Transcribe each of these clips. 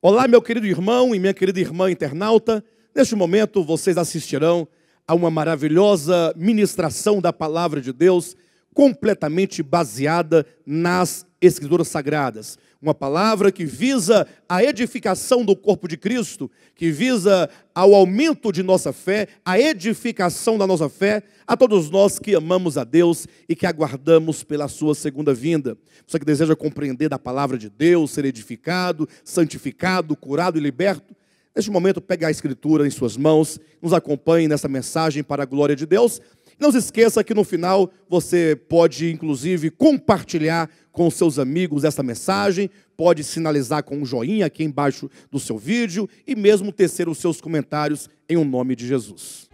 Olá, meu querido irmão e minha querida irmã internauta. Neste momento, vocês assistirão a uma maravilhosa ministração da Palavra de Deus, completamente baseada nas Escrituras Sagradas. Uma palavra que visa a edificação do corpo de Cristo, que visa ao aumento de nossa fé, a edificação da nossa fé, a todos nós que amamos a Deus e que aguardamos pela sua segunda vinda. Você que deseja compreender da palavra de Deus, ser edificado, santificado, curado e liberto, neste momento pegue a Escritura em suas mãos, nos acompanhe nessa mensagem para a glória de Deus. Não se esqueça que no final você pode, inclusive, compartilhar com seus amigos essa mensagem, pode sinalizar com um joinha aqui embaixo do seu vídeo e mesmo tecer os seus comentários em o nome de Jesus.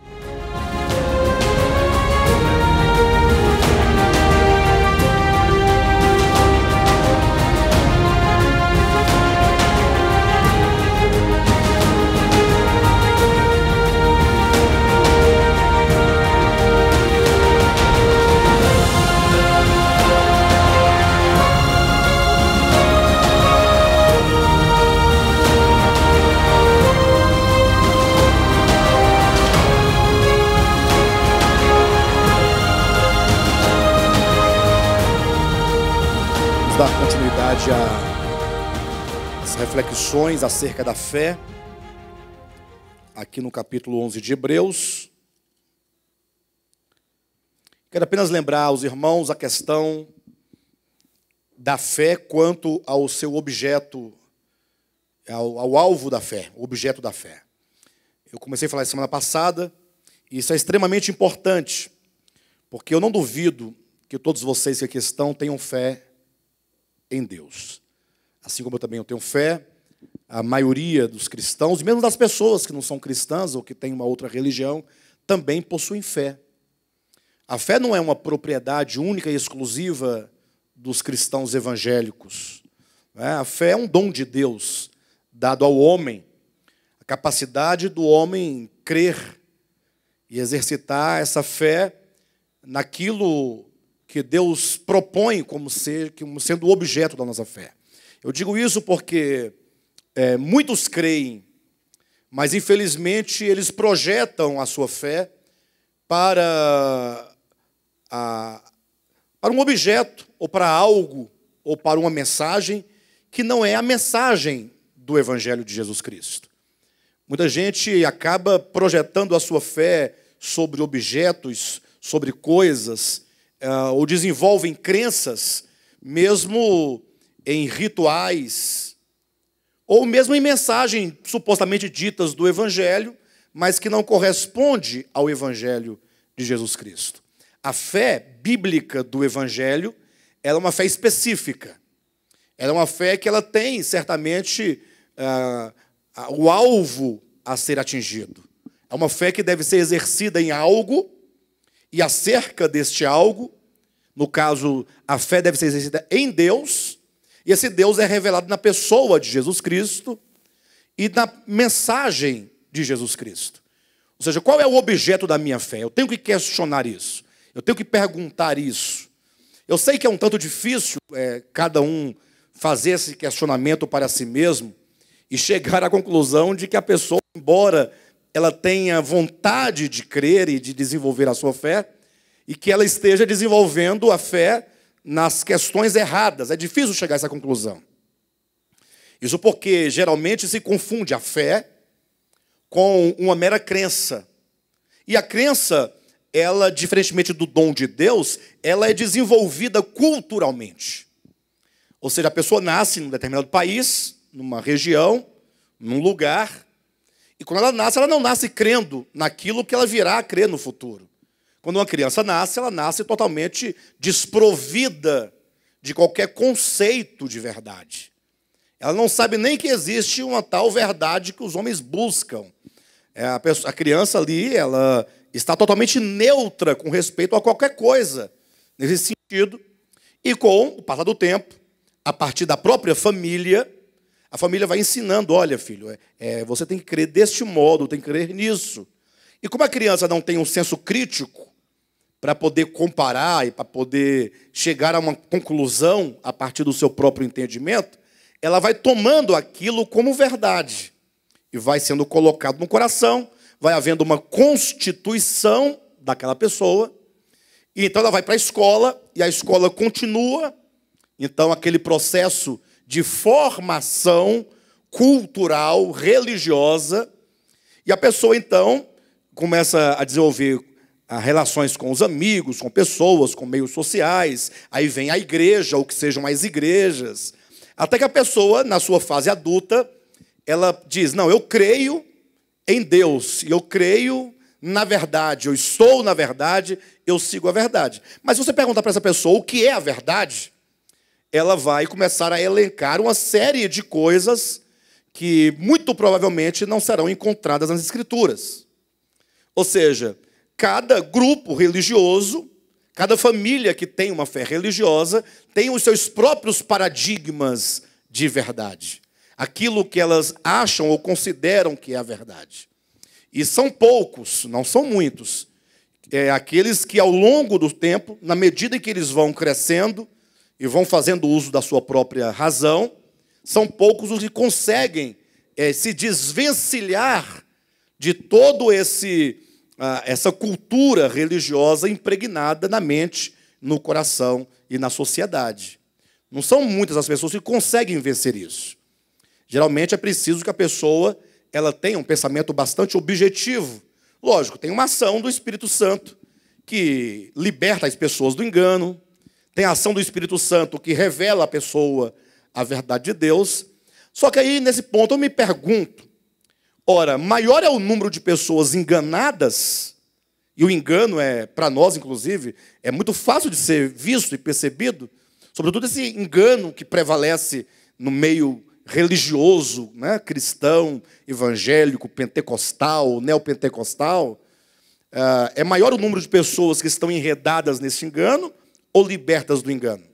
Dar continuidade às reflexões acerca da fé, aqui no capítulo 11 de Hebreus. Quero apenas lembrar aos irmãos a questão da fé quanto ao seu objeto, ao alvo da fé, o objeto da fé. Eu comecei a falar semana passada, e isso é extremamente importante, porque eu não duvido que todos vocês que aqui estão tenham fé em Deus. Assim como eu também tenho fé, a maioria dos cristãos, mesmo das pessoas que não são cristãs ou que têm uma outra religião, também possuem fé. A fé não é uma propriedade única e exclusiva dos cristãos evangélicos. A fé é um dom de Deus, dado ao homem. A capacidade do homem crer e exercitar essa fé naquilo que Deus propõe como sendo o objeto da nossa fé. Eu digo isso porque muitos creem, mas infelizmente eles projetam a sua fé para um objeto, ou para algo, ou para uma mensagem que não é a mensagem do Evangelho de Jesus Cristo. Muita gente acaba projetando a sua fé sobre objetos, sobre coisas, ou desenvolvem crenças, mesmo em rituais, ou mesmo em mensagens supostamente ditas do Evangelho, mas que não corresponde ao Evangelho de Jesus Cristo. A fé bíblica do Evangelho, ela é uma fé específica. Ela é uma fé que ela tem, certamente, o alvo a ser atingido. É uma fé que deve ser exercida em algo, e acerca deste algo, no caso, a fé deve ser exercida em Deus, e esse Deus é revelado na pessoa de Jesus Cristo e na mensagem de Jesus Cristo. Ou seja, qual é o objeto da minha fé? Eu tenho que questionar isso, eu tenho que perguntar isso. Eu sei que é um tanto difícil cada um fazer esse questionamento para si mesmo e chegar à conclusão de que a pessoa, embora ela tenha vontade de crer e de desenvolver a sua fé, e que ela esteja desenvolvendo a fé nas questões erradas. É difícil chegar a essa conclusão. Isso porque, geralmente, se confunde a fé com uma mera crença. E a crença, ela, diferentemente do dom de Deus, ela é desenvolvida culturalmente. Ou seja, a pessoa nasce num determinado país, numa região, num lugar, e quando ela não nasce crendo naquilo que ela virá a crer no futuro. Quando uma criança nasce, ela nasce totalmente desprovida de qualquer conceito de verdade. Ela não sabe nem que existe uma tal verdade que os homens buscam. A criança ali, ela está totalmente neutra com respeito a qualquer coisa nesse sentido. E com o passar do tempo, a partir da própria família, a família vai ensinando, olha, filho, você tem que crer deste modo, tem que crer nisso. E como a criança não tem um senso crítico para poder comparar e para poder chegar a uma conclusão a partir do seu próprio entendimento, ela vai tomando aquilo como verdade e vai sendo colocado no coração, vai havendo uma constituição daquela pessoa, e então ela vai para a escola, e a escola continua, então aquele processo de formação cultural, religiosa, e a pessoa então começa a desenvolver relações com os amigos, com pessoas, com meios sociais, aí vem a igreja, ou que sejam as igrejas, até que a pessoa, na sua fase adulta, ela diz, não, eu creio em Deus, e eu creio na verdade, eu estou na verdade, eu sigo a verdade. Mas se você perguntar para essa pessoa o que é a verdade, ela vai começar a elencar uma série de coisas que muito provavelmente não serão encontradas nas Escrituras. Ou seja, cada grupo religioso, cada família que tem uma fé religiosa, tem os seus próprios paradigmas de verdade. Aquilo que elas acham ou consideram que é a verdade. E são poucos, não são muitos, aqueles que ao longo do tempo, na medida em que eles vão crescendo e vão fazendo uso da sua própria razão, são poucos os que conseguem se desvencilhar de todo essa cultura religiosa impregnada na mente, no coração e na sociedade. Não são muitas as pessoas que conseguem vencer isso. Geralmente é preciso que a pessoa ela tenha um pensamento bastante objetivo. Lógico, tem uma ação do Espírito Santo que liberta as pessoas do engano, tem a ação do Espírito Santo que revela à pessoa a verdade de Deus. Só que aí, nesse ponto, eu me pergunto, ora, maior é o número de pessoas enganadas, e o engano para nós, inclusive, é muito fácil de ser visto e percebido, sobretudo esse engano que prevalece no meio religioso, né, cristão, evangélico, pentecostal, neopentecostal, é maior o número de pessoas que estão enredadas nesse engano ou libertas do engano?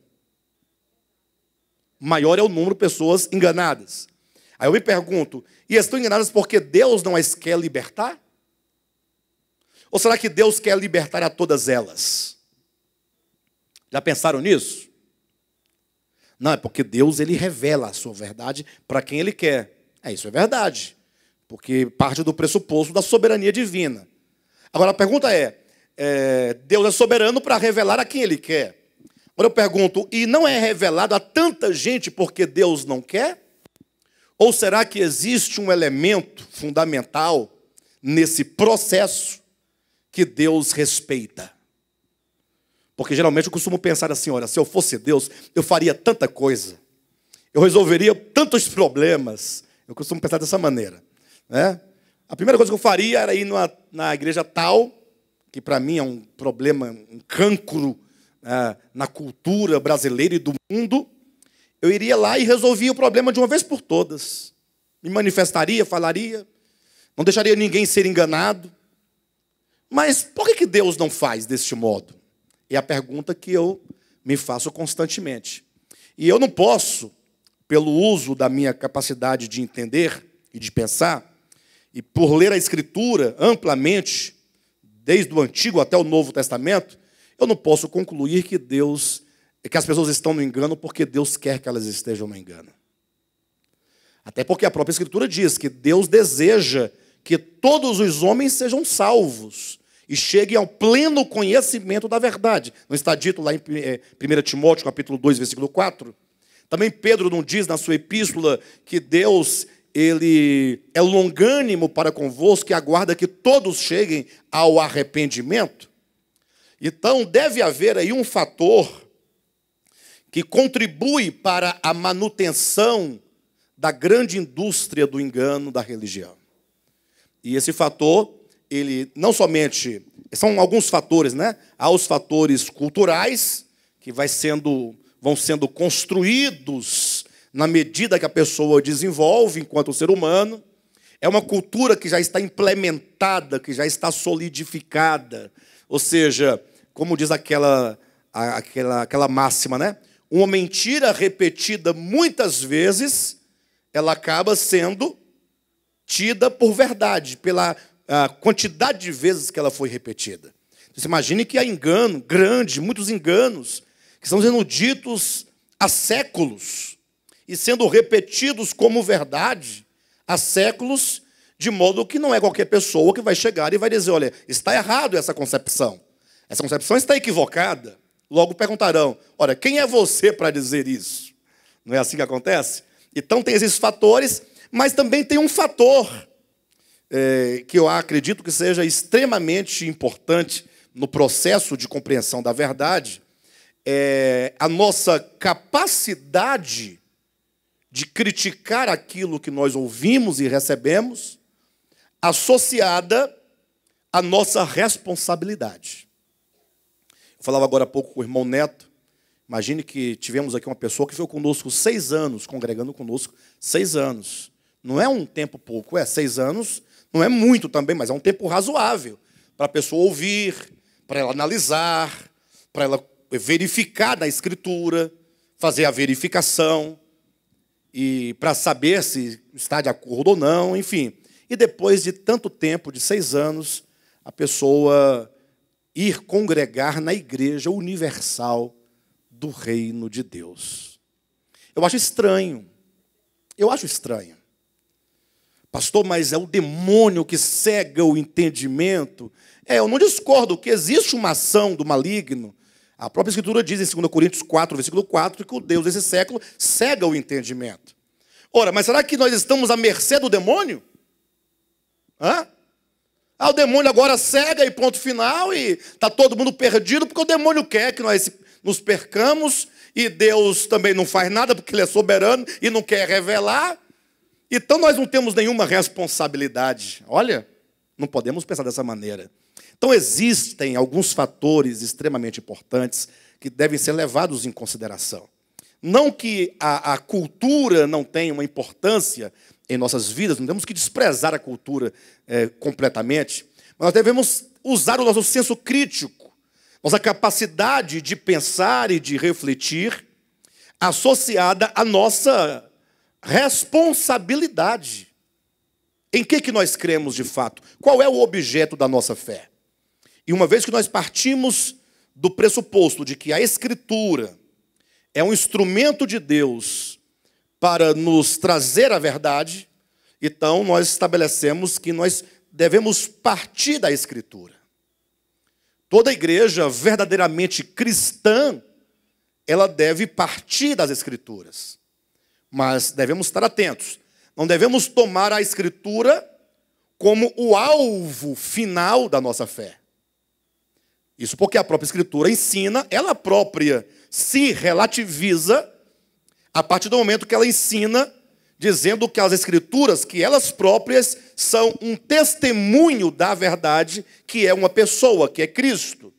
Maior é o número de pessoas enganadas. Aí eu me pergunto, e estão enganadas porque Deus não as quer libertar? Ou será que Deus quer libertar a todas elas? Já pensaram nisso? Não, é porque Deus ele revela a sua verdade para quem Ele quer. Isso é verdade, porque parte do pressuposto da soberania divina. Agora a pergunta Deus é soberano para revelar a quem Ele quer. Agora eu pergunto, e não é revelado a tanta gente porque Deus não quer? Ou será que existe um elemento fundamental nesse processo que Deus respeita? Porque geralmente eu costumo pensar assim, olha, se eu fosse Deus, eu faria tanta coisa. Eu resolveria tantos problemas. Eu costumo pensar dessa maneira, né? A primeira coisa que eu faria era ir na igreja tal, que para mim é um problema, um cancro na cultura brasileira e do mundo. Eu iria lá e resolvia o problema de uma vez por todas. Me manifestaria, falaria, não deixaria ninguém ser enganado. Mas por que Deus não faz deste modo? É a pergunta que eu me faço constantemente. E eu não posso, pelo uso da minha capacidade de entender e de pensar, e por ler a Escritura amplamente, desde o Antigo até o Novo Testamento, eu não posso concluir que as pessoas estão no engano porque Deus quer que elas estejam no engano. Até porque a própria Escritura diz que Deus deseja que todos os homens sejam salvos e cheguem ao pleno conhecimento da verdade. Não está dito lá em 1 Timóteo, capítulo 2, versículo 4? Também Pedro não diz na sua epístola que Deus ele é longânimo para convosco e aguarda que todos cheguem ao arrependimento? Então, deve haver aí um fator que contribui para a manutenção da grande indústria do engano da religião. E esse fator, ele não somente... São alguns fatores, né? Há os fatores culturais, que vão sendo construídos na medida que a pessoa desenvolve enquanto ser humano. É uma cultura que já está implementada, que já está solidificada. Ou seja, como diz aquela máxima, né? Uma mentira repetida muitas vezes, ela acaba sendo tida por verdade, pela quantidade de vezes que ela foi repetida. Você imagine que há engano grande, muitos enganos, que estão sendo ditos há séculos. e sendo repetidos como verdade há séculos, de modo que não é qualquer pessoa que vai chegar e vai dizer, olha, está errado essa concepção está equivocada. Logo perguntarão, olha, quem é você para dizer isso? Não é assim que acontece? Então tem esses fatores, mas também tem um fator que eu acredito que seja extremamente importante no processo de compreensão da verdade, a nossa capacidade de criticar aquilo que nós ouvimos e recebemos, associada à nossa responsabilidade. Eu falava agora há pouco com o irmão Neto. Imagine que tivemos aqui uma pessoa que veio conosco 6 anos, congregando conosco 6 anos. Não é um tempo pouco, 6 anos, não é muito também, mas é um tempo razoável para a pessoa ouvir, para ela analisar, para ela verificar na Escritura, fazer a verificação, e para saber se está de acordo ou não, enfim. E depois de tanto tempo, de 6 anos, a pessoa ir congregar na Igreja Universal do Reino de Deus. Eu acho estranho. Pastor, mas é o demônio que cega o entendimento? Eu não discordo que existe uma ação do maligno. A própria Escritura diz em 2 Coríntios 4, versículo 4, que o Deus desse século cega o entendimento. Ora, mas será que nós estamos à mercê do demônio? O demônio agora cega e ponto final, e está todo mundo perdido, porque o demônio quer que nós nos percamos, e Deus também não faz nada, porque Ele é soberano e não quer revelar. Então nós não temos nenhuma responsabilidade. Olha, não podemos pensar dessa maneira. Então existem alguns fatores extremamente importantes que devem ser levados em consideração. Não que a cultura não tenha uma importância em nossas vidas, não temos que desprezar a cultura completamente, mas nós devemos usar o nosso senso crítico, nossa capacidade de pensar e de refletir, associada à nossa responsabilidade. Em que nós cremos de fato? Qual é o objeto da nossa fé? E uma vez que nós partimos do pressuposto de que a Escritura é um instrumento de Deus para nos trazer a verdade, então nós estabelecemos que nós devemos partir da Escritura. Toda igreja verdadeiramente cristã, ela deve partir das Escrituras. Mas devemos estar atentos. Não devemos tomar a Escritura como o alvo final da nossa fé. Isso porque a própria Escritura ensina, ela própria se relativiza a partir do momento que ela ensina, dizendo que as Escrituras, que elas próprias são um testemunho da verdade, que é uma pessoa, que é Cristo.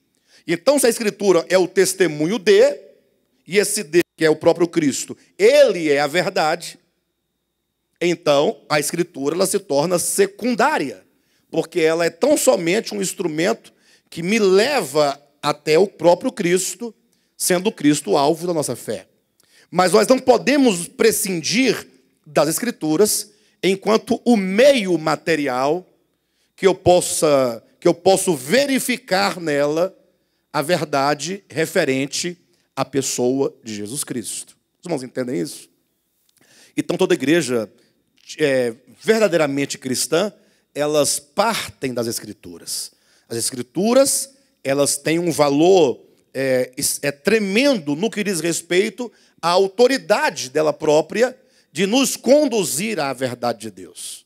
Então, se a Escritura é o testemunho de, e esse de, que é o próprio Cristo, ele é a verdade, então a Escritura ela se torna secundária, porque ela é tão somente um instrumento que me leva até o próprio Cristo, sendo Cristo o alvo da nossa fé. Mas nós não podemos prescindir das Escrituras enquanto o meio material que eu posso verificar nela a verdade referente à pessoa de Jesus Cristo. Os irmãos entendem isso? Então toda igreja verdadeiramente cristã, elas partem das Escrituras. As Escrituras, elas têm um valor tremendo no que diz respeito à autoridade dela própria de nos conduzir à verdade de Deus.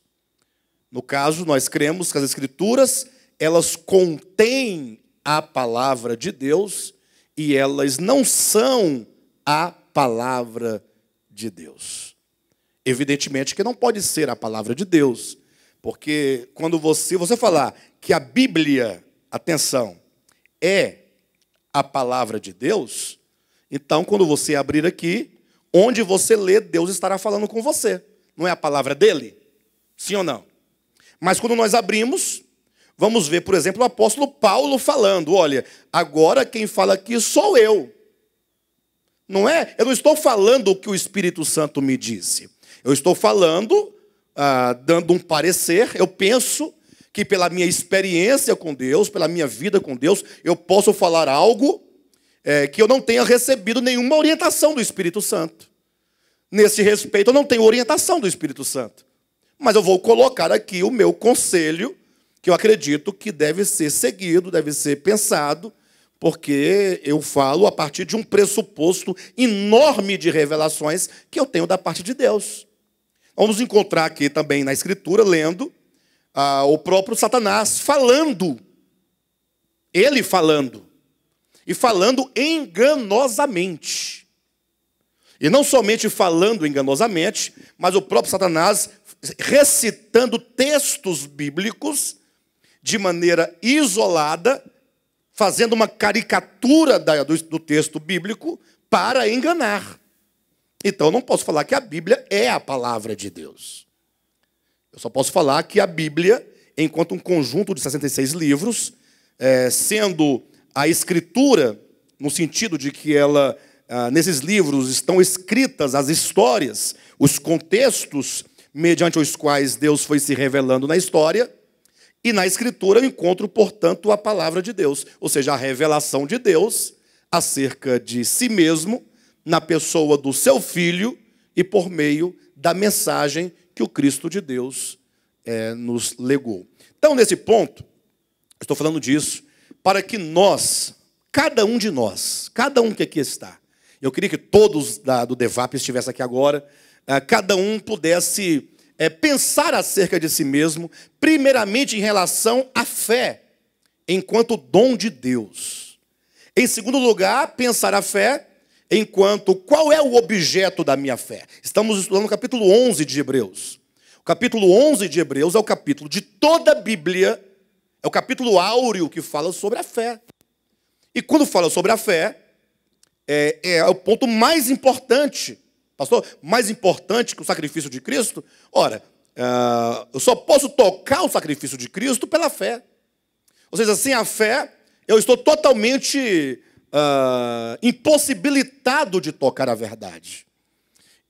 No caso, nós cremos que as Escrituras, elas contêm a palavra de Deus e elas não são a palavra de Deus. Evidentemente que não pode ser a palavra de Deus, porque quando você falar que a Bíblia, atenção, é a palavra de Deus, então quando você abrir aqui, onde você lê, Deus estará falando com você. Não é a palavra dele? Sim ou não? Mas quando nós abrimos, vamos ver, por exemplo, o apóstolo Paulo falando, olha, agora quem fala aqui sou eu. Não é? Eu não estou falando o que o Espírito Santo me disse. Eu estou falando, dando um parecer, eu penso que pela minha experiência com Deus, pela minha vida com Deus, eu posso falar algo que eu não tenha recebido nenhuma orientação do Espírito Santo. Nesse respeito, eu não tenho orientação do Espírito Santo. Mas eu vou colocar aqui o meu conselho, que eu acredito que deve ser seguido, deve ser pensado, porque eu falo a partir de um pressuposto enorme de revelações que eu tenho da parte de Deus. Vamos encontrar aqui também na Escritura, lendo, o próprio Satanás falando. Ele falando. E falando enganosamente. E não somente falando enganosamente, mas o próprio Satanás recitando textos bíblicos de maneira isolada, fazendo uma caricatura do texto bíblico para enganar. Então, eu não posso falar que a Bíblia é a palavra de Deus. Eu só posso falar que a Bíblia, enquanto um conjunto de 66 livros, sendo a Escritura, no sentido de que ela, nesses livros, estão escritas as histórias, os contextos mediante os quais Deus foi se revelando na história, e na Escritura eu encontro, portanto, a palavra de Deus, ou seja, a revelação de Deus acerca de si mesmo, na pessoa do seu Filho e por meio da mensagem que o Cristo de Deus nos legou. Então, nesse ponto, estou falando disso para que nós, cada um de nós, cada um que aqui está, eu queria que todos do DEVAP estivessem aqui agora, cada um pudesse pensar acerca de si mesmo, primeiramente em relação à fé, enquanto dom de Deus. Em segundo lugar, pensar a fé enquanto qual é o objeto da minha fé. Estamos estudando o capítulo 11 de Hebreus. O capítulo 11 de Hebreus é o capítulo de toda a Bíblia, é o capítulo áureo que fala sobre a fé. E quando fala sobre a fé, é o ponto mais importante. Pastor, mais importante que o sacrifício de Cristo? Ora, eu só posso tocar o sacrifício de Cristo pela fé. Ou seja, sem a fé, eu estou totalmente impossibilitado de tocar a verdade.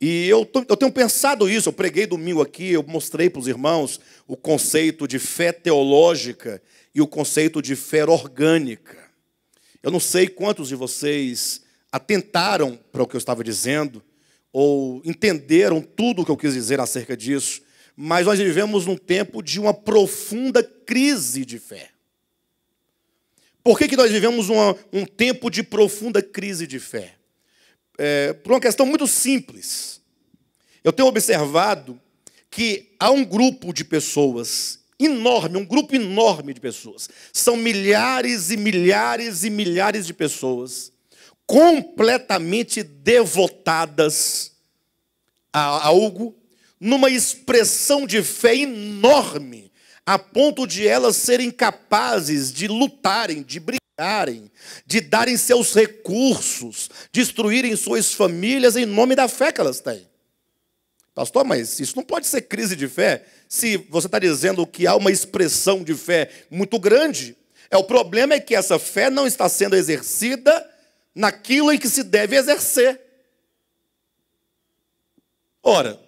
E eu tenho pensado isso, eu preguei domingo aqui, eu mostrei para os irmãos o conceito de fé teológica e o conceito de fé orgânica. Eu não sei quantos de vocês atentaram para o que eu estava dizendo, ou entenderam tudo o que eu quis dizer acerca disso, mas nós vivemos num tempo de uma profunda crise de fé. Por que nós vivemos um tempo de profunda crise de fé? Por uma questão muito simples. Eu tenho observado que há um grupo de pessoas enorme, um grupo enorme de pessoas. São milhares e milhares e milhares de pessoas completamente devotadas a algo, numa expressão de fé enorme, a ponto de elas serem capazes de lutarem, de brigarem, de darem seus recursos, destruírem suas famílias em nome da fé que elas têm. Pastor, mas isso não pode ser crise de fé, se você está dizendo que há uma expressão de fé muito grande. O problema é que essa fé não está sendo exercida naquilo em que se deve exercer. Ora,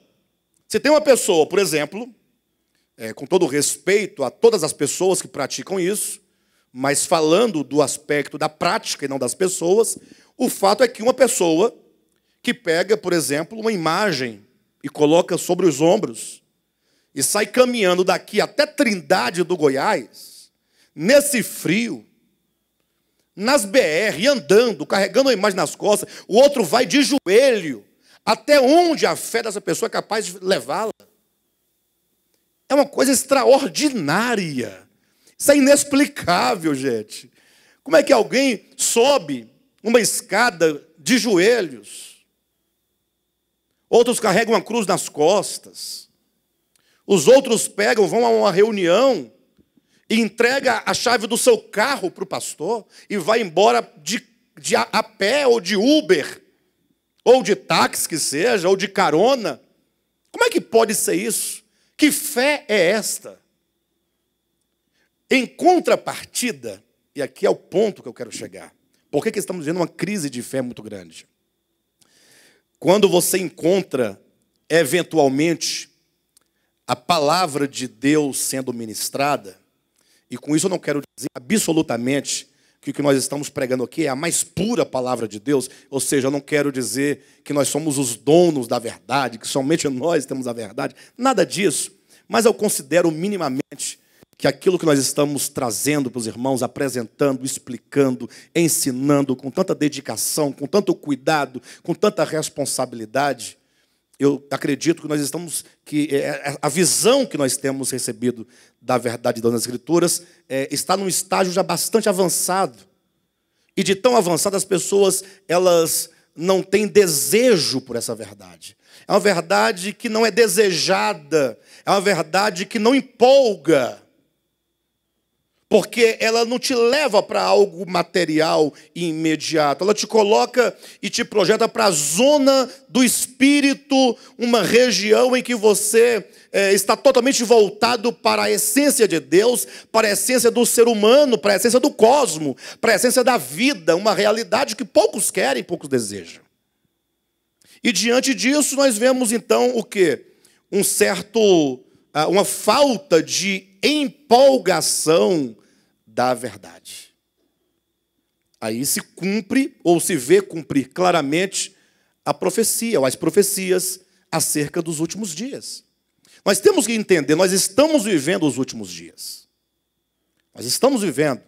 se tem uma pessoa, por exemplo, com todo respeito a todas as pessoas que praticam isso, mas falando do aspecto da prática e não das pessoas, o fato é que uma pessoa que pega, por exemplo, uma imagem e coloca sobre os ombros e sai caminhando daqui até Trindade do Goiás, nesse frio, nas BR, andando, carregando a imagem nas costas, o outro vai de joelho, até onde a fé dessa pessoa é capaz de levá-la. É uma coisa extraordinária. Isso é inexplicável, gente. Como é que alguém sobe uma escada de joelhos? Outros carregam uma cruz nas costas. Os outros pegam, vão a uma reunião e entrega a chave do seu carro para o pastor e vai embora a pé ou de Uber, ou de táxi que seja, ou de carona. Como é que pode ser isso? Que fé é esta? Em contrapartida, e aqui é o ponto que eu quero chegar, por que estamos vivendo uma crise de fé muito grande? Quando você encontra, eventualmente, a palavra de Deus sendo ministrada, e com isso eu não quero dizer absolutamente que o que nós estamos pregando aqui é a mais pura palavra de Deus. Ou seja, eu não quero dizer que nós somos os donos da verdade, que somente nós temos a verdade. Nada disso. Mas eu considero minimamente que aquilo que nós estamos trazendo para os irmãos, apresentando, explicando, ensinando, com tanta dedicação, com tanto cuidado, com tanta responsabilidade, eu acredito que nós estamos, que a visão que nós temos recebido da verdade das Escrituras está num estágio já bastante avançado. E de tão avançado, as pessoas, elas não têm desejo por essa verdade. É uma verdade que não é desejada, é uma verdade que não empolga, porque ela não te leva para algo material e imediato. Ela te coloca e te projeta para a zona do espírito, uma região em que você está totalmente voltado para a essência de Deus, para a essência do ser humano, para a essência do cosmos, para a essência da vida, uma realidade que poucos querem, poucos desejam. E diante disso nós vemos então o quê? Uma falta de empolgação da verdade. Aí se cumpre, ou se vê cumprir claramente a profecia, ou as profecias acerca dos últimos dias. Nós temos que entender, nós estamos vivendo os últimos dias. Nós estamos vivendo.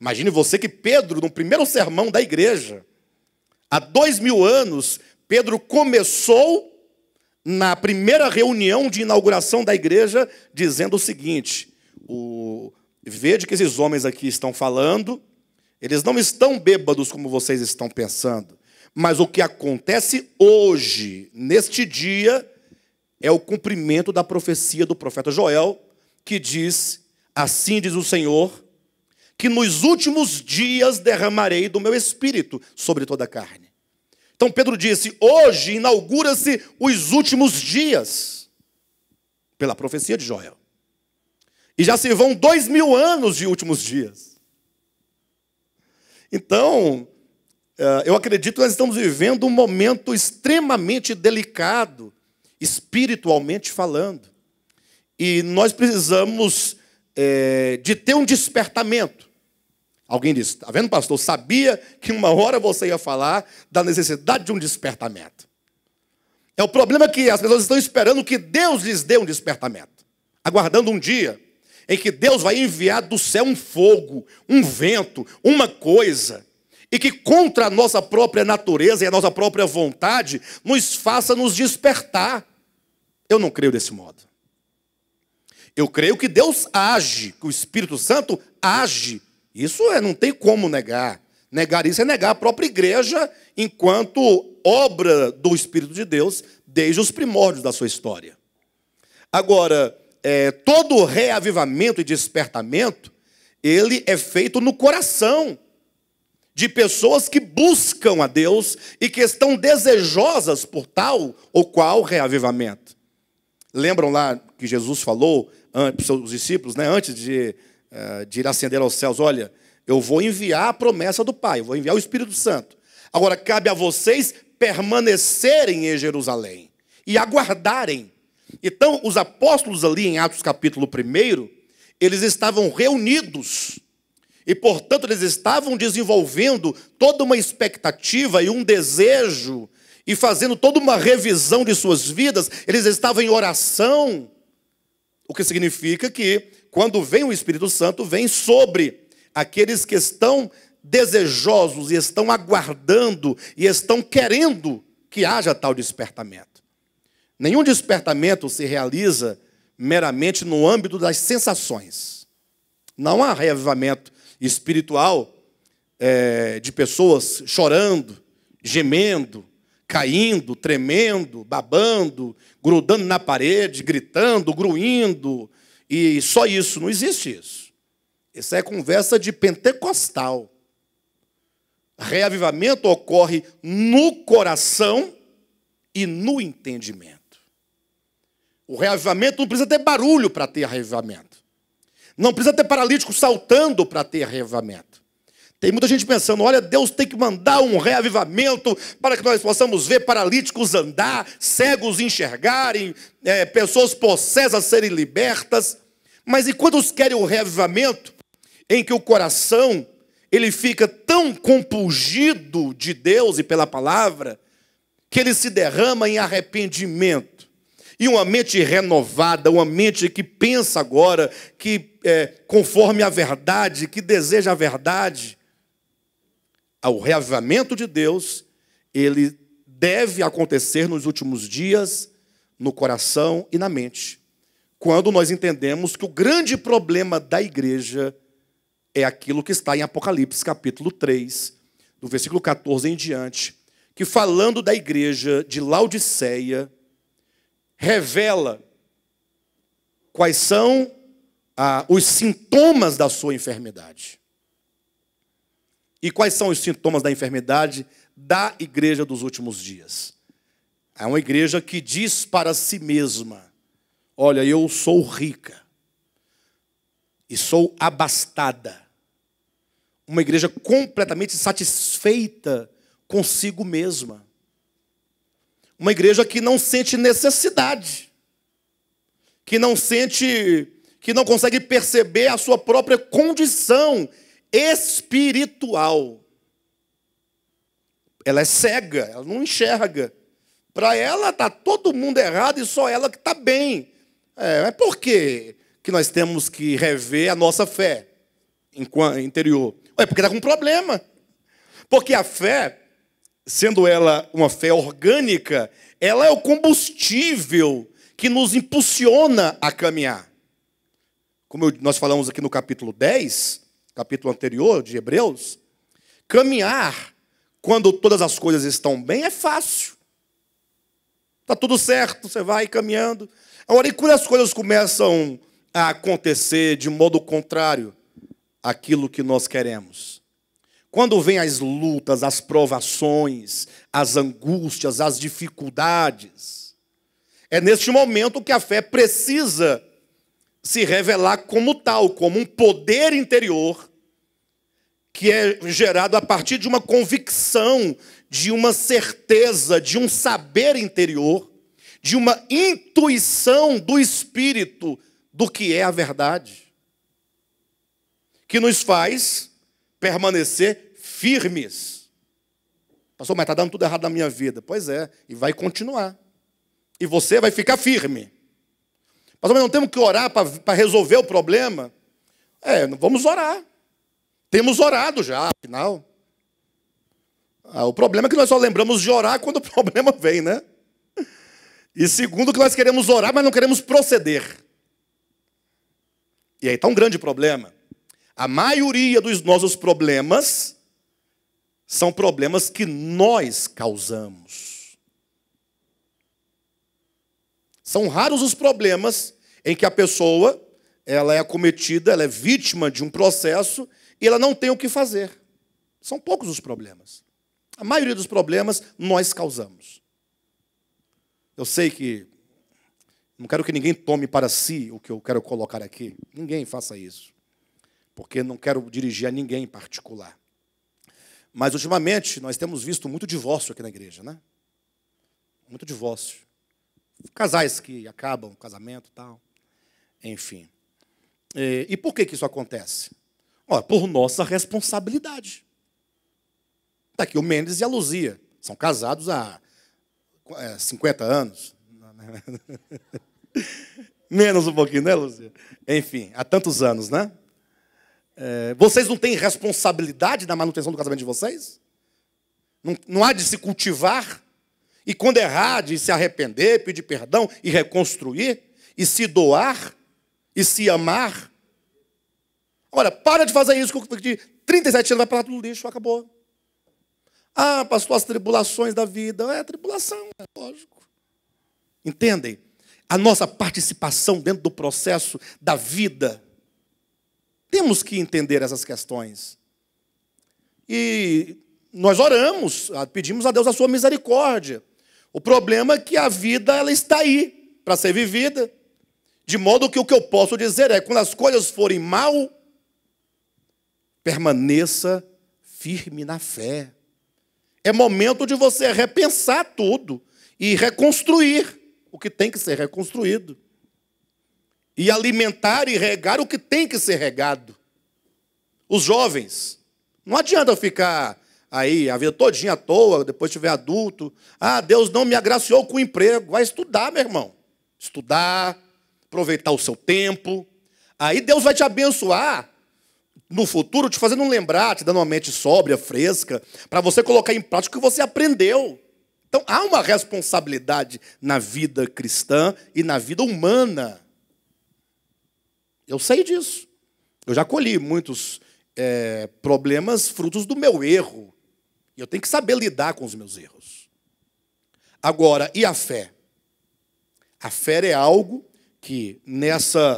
Imagine você que Pedro, no primeiro sermão da igreja, há 2000 anos, Pedro começou na primeira reunião de inauguração da igreja, dizendo o seguinte: vede que esses homens aqui estão falando, eles não estão bêbados como vocês estão pensando, mas o que acontece hoje, neste dia, é o cumprimento da profecia do profeta Joel, que diz: assim diz o Senhor, que nos últimos dias derramarei do meu espírito sobre toda a carne. Então Pedro disse: hoje inaugura-se os últimos dias, pela profecia de Joel. E já se vão 2000 anos de últimos dias. Então, eu acredito que nós estamos vivendo um momento extremamente delicado, espiritualmente falando. E nós precisamos de ter um despertamento. Alguém disse: está vendo, pastor? Sabia que uma hora você ia falar da necessidade de um despertamento. O problema é que as pessoas estão esperando que Deus lhes dê um despertamento, aguardando um dia em que Deus vai enviar do céu um fogo, um vento, uma coisa, e que contra a nossa própria natureza e a nossa própria vontade nos faça nos despertar. Eu não creio desse modo. Eu creio que Deus age, que o Espírito Santo age. Isso não tem como negar. Negar isso é negar a própria igreja enquanto obra do Espírito de Deus desde os primórdios da sua história. Agora, todo reavivamento e despertamento, ele é feito no coração de pessoas que buscam a Deus e que estão desejosas por tal ou qual reavivamento. Lembram lá que Jesus falou para os seus discípulos, antes de ir ascender aos céus: olha, eu vou enviar a promessa do Pai, eu vou enviar o Espírito Santo. Agora, cabe a vocês permanecerem em Jerusalém e aguardarem. Então, os apóstolos ali em Atos capítulo 1, eles estavam reunidos. E, portanto, eles estavam desenvolvendo toda uma expectativa e um desejo, e fazendo toda uma revisão de suas vidas. Eles estavam em oração, o que significa que, quando vem o Espírito Santo, vem sobre aqueles que estão desejosos e estão aguardando e estão querendo que haja tal despertamento. Nenhum despertamento se realiza meramente no âmbito das sensações. Não há reavivamento espiritual de pessoas chorando, gemendo, caindo, tremendo, babando, grudando na parede, gritando, gruindo, e só isso. Não existe isso. Essa é conversa de pentecostal. Reavivamento ocorre no coração e no entendimento. O reavivamento não precisa ter barulho para ter reavivamento. Não precisa ter paralítico saltando para ter reavivamento. Tem muita gente pensando: olha, Deus tem que mandar um reavivamento para que nós possamos ver paralíticos andar, cegos enxergarem, pessoas possessas serem libertas. Mas e quando querem o reavivamento em que o coração ele fica tão compungido de Deus e pela palavra, que ele se derrama em arrependimento. E uma mente renovada, uma mente que pensa agora, que conforme a verdade, que deseja a verdade, ao reavivamento de Deus, ele deve acontecer nos últimos dias, no coração e na mente. Quando nós entendemos que o grande problema da igreja é aquilo que está em Apocalipse, capítulo 3, do versículo 14 em diante, que falando da igreja de Laodiceia, revela quais são os sintomas da sua enfermidade. E quais são os sintomas da enfermidade da igreja dos últimos dias? É uma igreja que diz para si mesma: olha, eu sou rica e sou abastada. Uma igreja completamente satisfeita consigo mesma. Uma igreja que não sente necessidade, que não consegue perceber a sua própria condição espiritual. Ela é cega, ela não enxerga. Para ela está todo mundo errado e só ela que está bem. Mas por que nós temos que rever a nossa fé interior? Porque está com problema. Porque a fé, sendo ela uma fé orgânica, ela é o combustível que nos impulsiona a caminhar. Como nós falamos aqui no capítulo 10, capítulo anterior de Hebreus, caminhar quando todas as coisas estão bem é fácil. Está tudo certo, você vai caminhando. Agora, e quando as coisas começam a acontecer de modo contrário àquilo que nós queremos? Quando vêm as lutas, as provações, as angústias, as dificuldades, é neste momento que a fé precisa se revelar como tal, como um poder interior que é gerado a partir de uma convicção, de uma certeza, de um saber interior, de uma intuição do Espírito do que é a verdade, que nos faz permanecer firmes. Pastor, mas está dando tudo errado na minha vida. Pois é, e vai continuar. E você vai ficar firme. Pastor, mas não temos que orar para resolver o problema? Vamos orar. Temos orado já, afinal. O problema é que nós só lembramos de orar quando o problema vem, né? E segundo, que nós queremos orar, mas não queremos proceder. E aí está um grande problema. A maioria dos nossos problemas são problemas que nós causamos. São raros os problemas em que a pessoa ela é acometida, ela é vítima de um processo e ela não tem o que fazer. São poucos os problemas. A maioria dos problemas nós causamos. Eu sei que não quero que ninguém tome para si o que eu quero colocar aqui. Ninguém faça isso. Porque não quero dirigir a ninguém em particular. Mas, ultimamente, nós temos visto muito divórcio aqui na igreja, né? Muito divórcio. Casais que acabam o casamento e tal. Enfim. E por que isso acontece? Por nossa responsabilidade. Está aqui o Mendes e a Luzia. São casados há 50 anos. Menos um pouquinho, né, Luzia? Enfim, há tantos anos, né? Vocês não têm responsabilidade na manutenção do casamento de vocês? Não há de se cultivar? E quando errar, de se arrepender, pedir perdão e reconstruir? E se doar? E se amar? Olha, para de fazer isso, de 37 anos vai para lá tudo lixo, acabou. Pastor, as tribulações da vida. É tribulação, é lógico. Entendem? A nossa participação dentro do processo da vida. Temos que entender essas questões. E nós oramos, pedimos a Deus a sua misericórdia. O problema é que a vida ela está aí para ser vivida. De modo que o que eu posso dizer é, quando as coisas forem mal, permaneça firme na fé. É momento de você repensar tudo e reconstruir o que tem que ser reconstruído. E alimentar e regar o que tem que ser regado. Os jovens, Não adianta eu ficar aí a vida todinha à toa, depois tiver adulto. Ah, Deus não me agraciou com o emprego. Vai estudar, meu irmão. Estudar, aproveitar o seu tempo. Aí Deus vai te abençoar no futuro, te fazendo lembrar, te dando uma mente sóbria, fresca, para você colocar em prática o que você aprendeu. Então, há uma responsabilidade na vida cristã e na vida humana. Eu sei disso. Eu já colhi muitos problemas frutos do meu erro. E eu tenho que saber lidar com os meus erros. Agora, e a fé? A fé é algo que nesse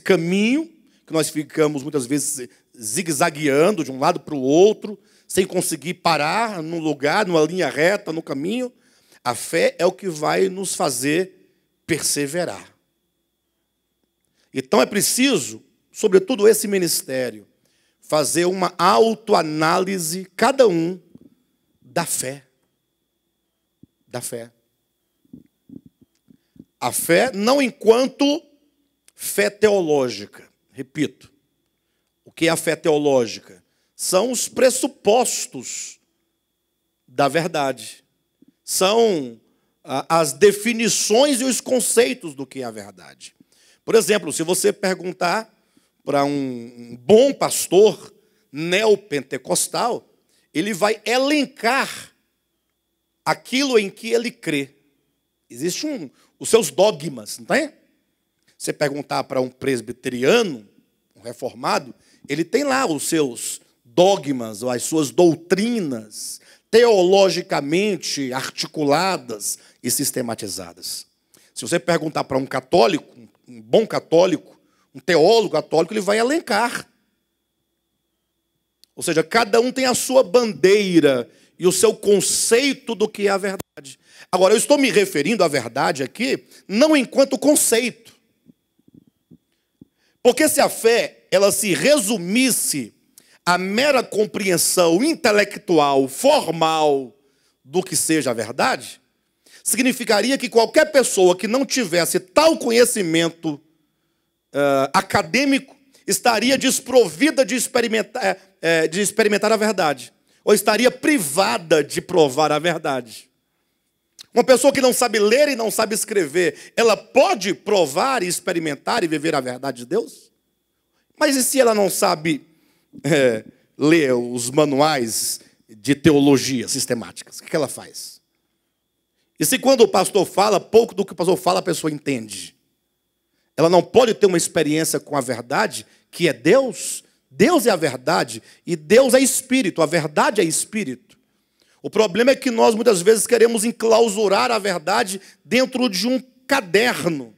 caminho que nós ficamos muitas vezes zigue-zagueando de um lado para o outro, sem conseguir parar num lugar, numa linha reta, no caminho, a fé é o que vai nos fazer perseverar. Então é preciso, sobretudo esse ministério, fazer uma autoanálise, cada um, da fé. Da fé. A fé não enquanto fé teológica. Repito, o que é a fé teológica? São os pressupostos da verdade. São as definições e os conceitos do que é a verdade. Por exemplo, se você perguntar para um bom pastor neopentecostal, ele vai elencar aquilo em que ele crê. Existem os seus dogmas, não tem? Você perguntar para um presbiteriano, um reformado, ele tem lá os seus dogmas, ou as suas doutrinas, teologicamente articuladas e sistematizadas. Se você perguntar para um católico, um bom católico, um teólogo católico, ele vai elencar. Ou seja, cada um tem a sua bandeira e o seu conceito do que é a verdade. Agora, eu estou me referindo à verdade aqui, não enquanto conceito. Porque se a fé, ela se resumisse à mera compreensão intelectual, formal, do que seja a verdade, significaria que qualquer pessoa que não tivesse tal conhecimento acadêmico estaria desprovida de experimentar a verdade, ou estaria privada de provar a verdade. Uma pessoa que não sabe ler e não sabe escrever, ela pode provar e experimentar e viver a verdade de Deus? Mas e se ela não sabe ler os manuais de teologia sistemáticas? O que ela faz? E se quando o pastor fala, pouco do que o pastor fala a pessoa entende? Ela não pode ter uma experiência com a verdade, que é Deus. Deus é a verdade e Deus é espírito, a verdade é espírito. O problema é que nós muitas vezes queremos enclausurar a verdade dentro de um caderno.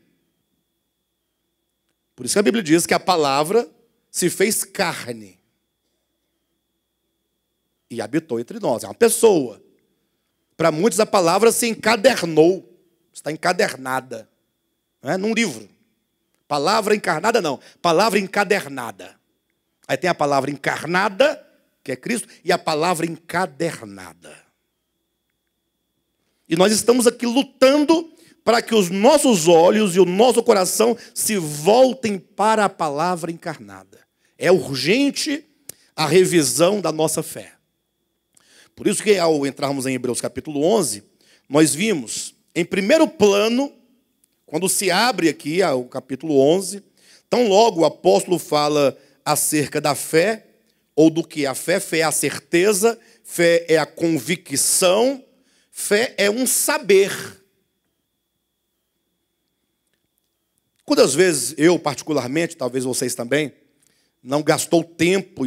Por isso que a Bíblia diz que a palavra se fez carne e habitou entre nós. É uma pessoa. Para muitos a palavra se encadernou, está encadernada, não é? Num livro. Palavra encarnada não, palavra encadernada. Aí tem a palavra encarnada, que é Cristo, e a palavra encadernada. E nós estamos aqui lutando para que os nossos olhos e o nosso coração se voltem para a palavra encarnada. É urgente a revisão da nossa fé. Por isso que ao entrarmos em Hebreus capítulo 11, nós vimos, em primeiro plano, quando se abre aqui o capítulo 11, tão logo o apóstolo fala acerca da fé, ou do que é a fé. Fé é a certeza, fé é a convicção, fé é um saber. Quantas vezes eu, particularmente, talvez vocês também, não gastou tempo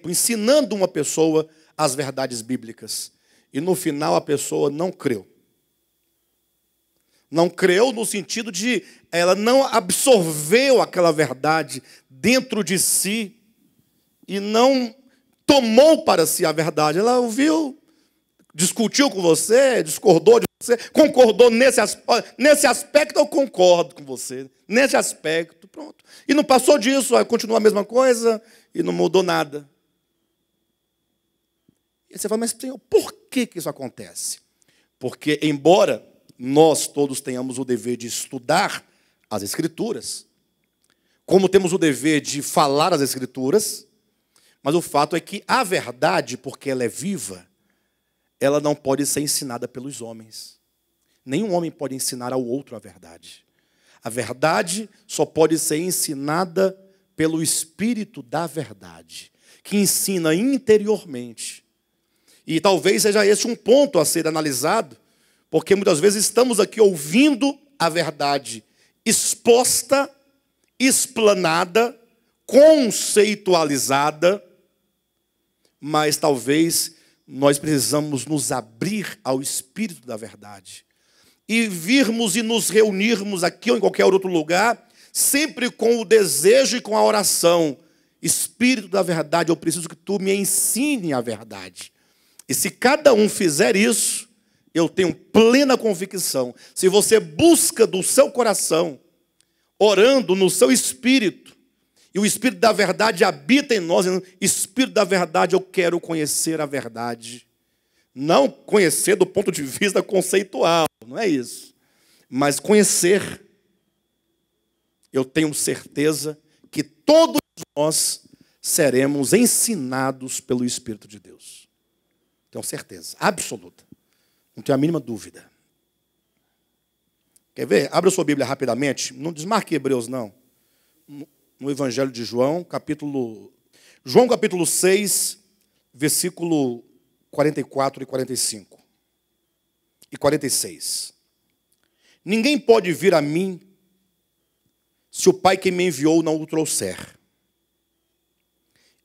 ensinando uma pessoa as verdades bíblicas, e no final a pessoa não creu. Não creu no sentido de ela não absorveu aquela verdade dentro de si e não tomou para si a verdade. Ela ouviu, discutiu com você, discordou de você, concordou nesse aspecto, eu concordo com você. Nesse aspecto, pronto. E não passou disso, continua a mesma coisa e não mudou nada. E você fala, mas Senhor, por que isso acontece? Porque, embora nós todos tenhamos o dever de estudar as Escrituras, como temos o dever de falar as Escrituras, Mas o fato é que a verdade, porque ela é viva, ela não pode ser ensinada pelos homens. Nenhum homem pode ensinar ao outro a verdade. A verdade só pode ser ensinada pelo Espírito da verdade, que ensina interiormente. E talvez seja esse um ponto a ser analisado, porque muitas vezes estamos aqui ouvindo a verdade exposta, explanada, conceitualizada, mas talvez nós precisamos nos abrir ao Espírito da verdade e virmos e nos reunirmos aqui ou em qualquer outro lugar, sempre com o desejo e com a oração: Espírito da verdade, eu preciso que tu me ensine a verdade. E se cada um fizer isso, eu tenho plena convicção, se você busca do seu coração, orando no seu espírito, e o Espírito da verdade habita em nós, Espírito da verdade, eu quero conhecer a verdade. Não conhecer do ponto de vista conceitual, não é isso. Mas conhecer, eu tenho certeza que todos nós seremos ensinados pelo Espírito de Deus. Tenho certeza, absoluta. Não tenho a mínima dúvida. Quer ver? Abra sua Bíblia rapidamente. Não desmarque Hebreus, não. No Evangelho de João, capítulo 6, versículo 44 e 45. E 46. Ninguém pode vir a mim se o Pai que me enviou não o trouxer.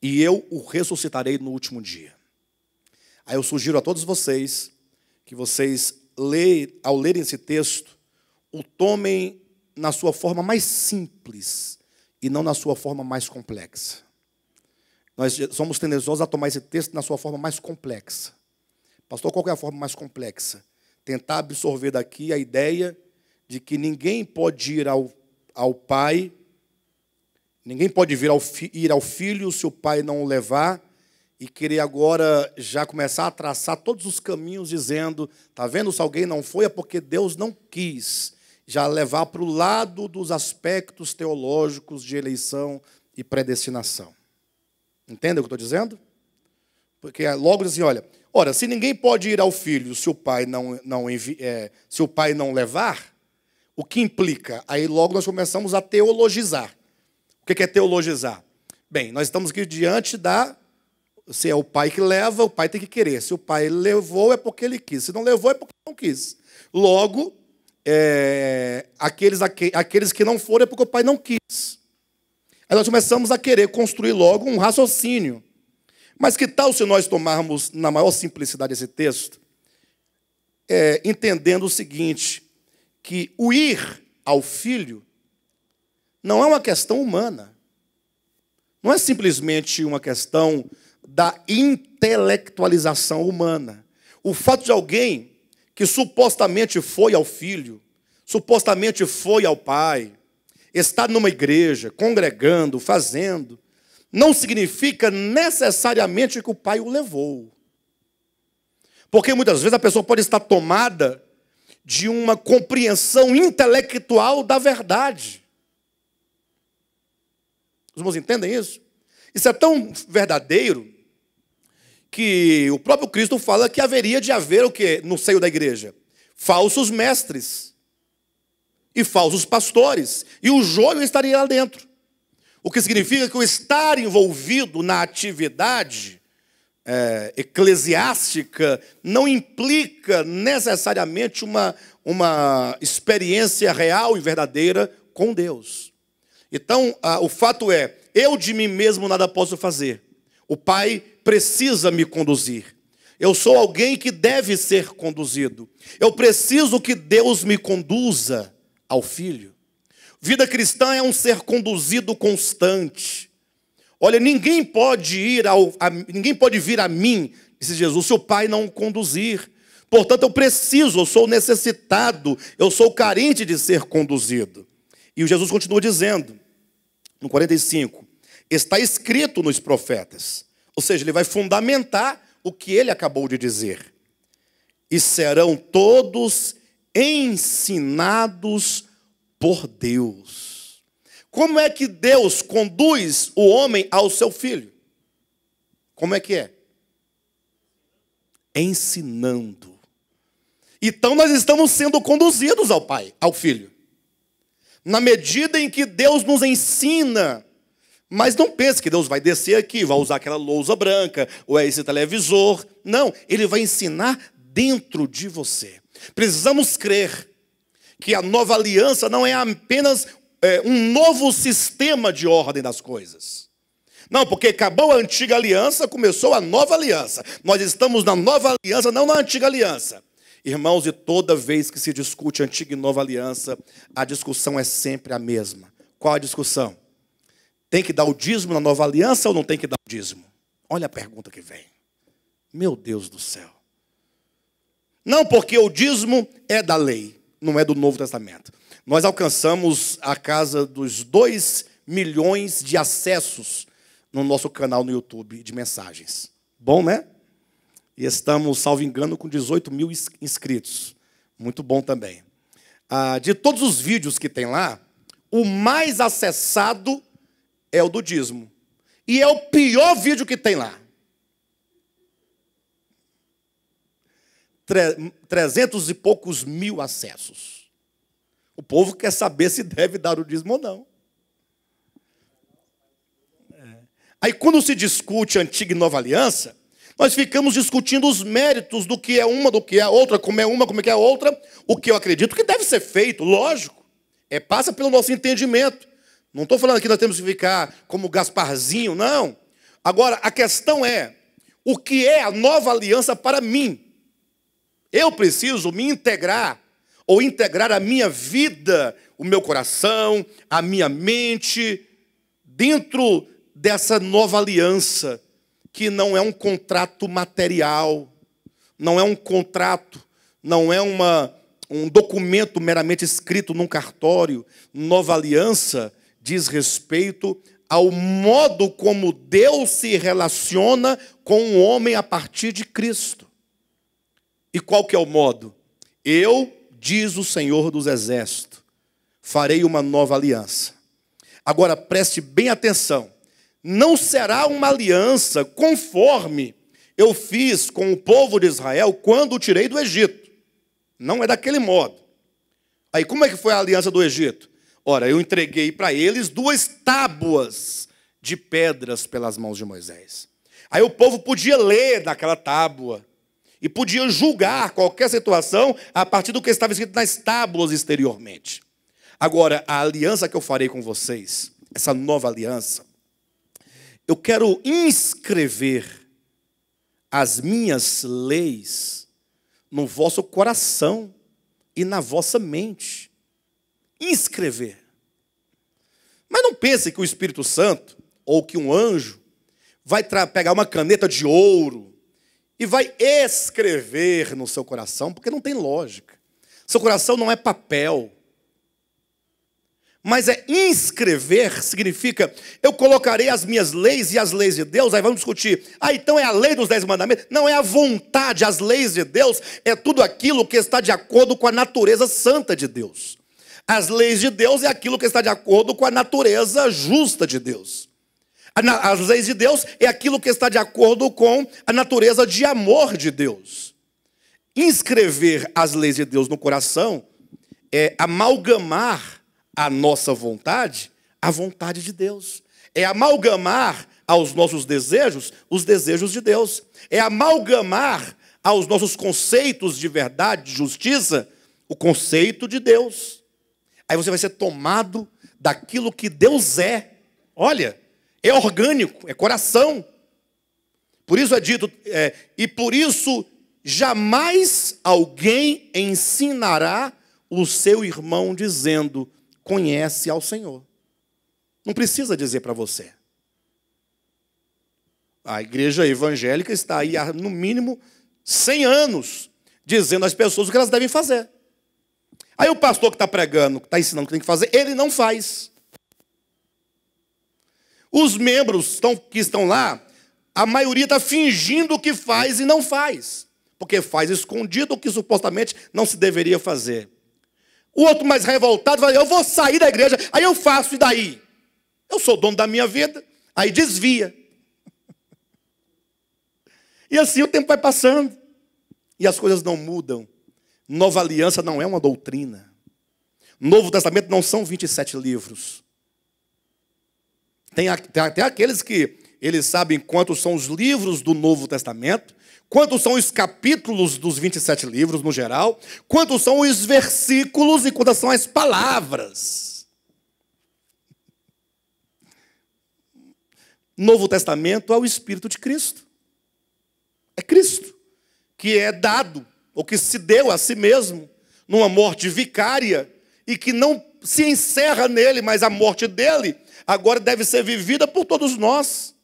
E eu o ressuscitarei no último dia. Aí eu sugiro a todos vocês que vocês, ao lerem esse texto, o tomem na sua forma mais simples e não na sua forma mais complexa. Nós somos tendenciosos a tomar esse texto na sua forma mais complexa. Pastor, qual é a forma mais complexa? Tentar absorver daqui a ideia de que ninguém pode ir ao pai, ninguém pode ir ao filho se o pai não o levar, e querer agora já começar a traçar todos os caminhos dizendo, está vendo, se alguém não foi é porque Deus não quis. Já levar para o lado dos aspectos teológicos de eleição e predestinação. Entende o que eu estou dizendo? Porque logo diz assim, ora, se ninguém pode ir ao filho se o pai se o pai não levar, o que implica? Aí logo nós começamos a teologizar. O que é teologizar? Bem, nós estamos aqui diante se é o pai que leva, o pai tem que querer. Se o pai levou, é porque ele quis. Se não levou, é porque não quis. Logo, aqueles que não foram, é porque o pai não quis. Aí nós começamos a querer construir logo um raciocínio. Mas que tal se nós tomarmos, na maior simplicidade, esse texto, entendendo o seguinte, que o ir ao filho não é uma questão humana. Não é simplesmente uma questão da intelectualização humana. O fato de alguém que supostamente foi ao filho, supostamente foi ao pai, está numa igreja, congregando, fazendo, não significa necessariamente que o pai o levou. Porque muitas vezes a pessoa pode estar tomada de uma compreensão intelectual da verdade. Os irmãos entendem isso? Isso é tão verdadeiro que o próprio Cristo fala que haveria de haver o quê no seio da igreja? Falsos mestres e falsos pastores. E o joio estaria lá dentro. O que significa que o estar envolvido na atividade eclesiástica não implica necessariamente uma experiência real e verdadeira com Deus. Então, o fato é, eu de mim mesmo nada posso fazer. O Pai precisa me conduzir. Eu sou alguém que deve ser conduzido. Eu preciso que Deus me conduza ao Filho. Vida cristã é um ser conduzido constante. Olha, ninguém pode vir a mim, disse Jesus, se o Pai não o conduzir. Portanto, eu sou necessitado, eu sou carente de ser conduzido. E Jesus continua dizendo, no 45, está escrito nos profetas. Ou seja, ele vai fundamentar o que ele acabou de dizer. E serão todos ensinados por Deus. Como é que Deus conduz o homem ao seu filho? Como é que é? Ensinando. Então nós estamos sendo conduzidos ao Pai, ao Filho. Na medida em que Deus nos ensina. Mas não pense que Deus vai descer aqui, vai usar aquela lousa branca, ou é esse televisor. Não, Ele vai ensinar dentro de você. Precisamos crer que a nova aliança não é apenas um novo sistema de ordem das coisas. Não, porque acabou a antiga aliança, começou a nova aliança. Nós estamos na nova aliança, não na antiga aliança. Irmãos, e toda vez que se discute antiga e nova aliança, a discussão é sempre a mesma. Qual a discussão? Tem que dar o dízimo na nova aliança ou não tem que dar o dízimo? Olha a pergunta que vem. Meu Deus do céu. Não, porque o dízimo é da lei, não é do Novo Testamento. Nós alcançamos a casa dos 2 milhões de acessos no nosso canal no YouTube de mensagens. Bom, né? E estamos, salvo engano, com 18 mil inscritos. Muito bom também. De todos os vídeos que tem lá, o mais acessado é o do dízimo. E é o pior vídeo que tem lá. 300 e poucos mil acessos. O povo quer saber se deve dar o dízimo ou não. Aí quando se discute antiga e nova aliança, nós ficamos discutindo os méritos do que é uma, do que é a outra, como é uma, como é que é a outra, o que eu acredito que deve ser feito, lógico. Passa pelo nosso entendimento. Não estou falando que nós temos que ficar como Gasparzinho, não. Agora, a questão é, o que é a nova aliança para mim? Eu preciso me integrar, ou integrar a minha vida, o meu coração, a minha mente, dentro dessa nova aliança, que não é um contrato material, não é um contrato, não é um documento meramente escrito num cartório. Nova aliança diz respeito ao modo como Deus se relaciona com o homem a partir de Cristo. E qual que é o modo? Eu, diz o Senhor dos Exércitos, farei uma nova aliança. Agora preste bem atenção. Não será uma aliança conforme eu fiz com o povo de Israel quando o tirei do Egito. Não é daquele modo. Aí como é que foi a aliança do Egito? Ora, eu entreguei para eles 2 tábuas de pedras pelas mãos de Moisés. Aí o povo podia ler naquela tábua e podia julgar qualquer situação a partir do que estava escrito nas tábuas exteriormente. Agora, a aliança que eu farei com vocês, essa nova aliança, eu quero inscrever as minhas leis no vosso coração e na vossa mente. Inscrever. Mas não pense que o Espírito Santo, ou que um anjo, vai pegar uma caneta de ouro e vai escrever no seu coração, porque não tem lógica. Seu coração não é papel. Mas inscrever significa, eu colocarei as minhas leis e as leis de Deus, aí vamos discutir, então é a lei dos 10 mandamentos? Não, é a vontade, as leis de Deus, é tudo aquilo que está de acordo com a natureza santa de Deus. As leis de Deus é aquilo que está de acordo com a natureza justa de Deus. As leis de Deus é aquilo que está de acordo com a natureza de amor de Deus. Inscrever as leis de Deus no coração é amalgamar a nossa vontade à vontade de Deus. É amalgamar aos nossos desejos os desejos de Deus. É amalgamar aos nossos conceitos de verdade, de justiça, o conceito de Deus. Aí você vai ser tomado daquilo que Deus é. Olha, é orgânico, é coração. Por isso é dito, e por isso jamais alguém ensinará o seu irmão dizendo, conhece ao Senhor. Não precisa dizer para você. A igreja evangélica está aí há, no mínimo, 100 anos, dizendo às pessoas o que elas devem fazer. Aí o pastor que está pregando, que está ensinando o que tem que fazer, ele não faz. Os membros que estão lá, a maioria está fingindo que faz e não faz. Porque faz escondido o que supostamente não se deveria fazer. O outro mais revoltado vai dizer, eu vou sair da igreja, aí eu faço, e daí? Eu sou dono da minha vida, aí desvia. E assim o tempo vai passando. E as coisas não mudam. Nova aliança não é uma doutrina. Novo Testamento não são 27 livros. Tem até aqueles que eles sabem quantos são os livros do Novo Testamento, quantos são os capítulos dos 27 livros no geral, quantos são os versículos e quantas são as palavras. Novo Testamento é o Espírito de Cristo. É Cristo que é dado, ou que se deu a si mesmo, numa morte vicária, e que não se encerra nele, mas a morte dele agora deve ser vivida por todos nós.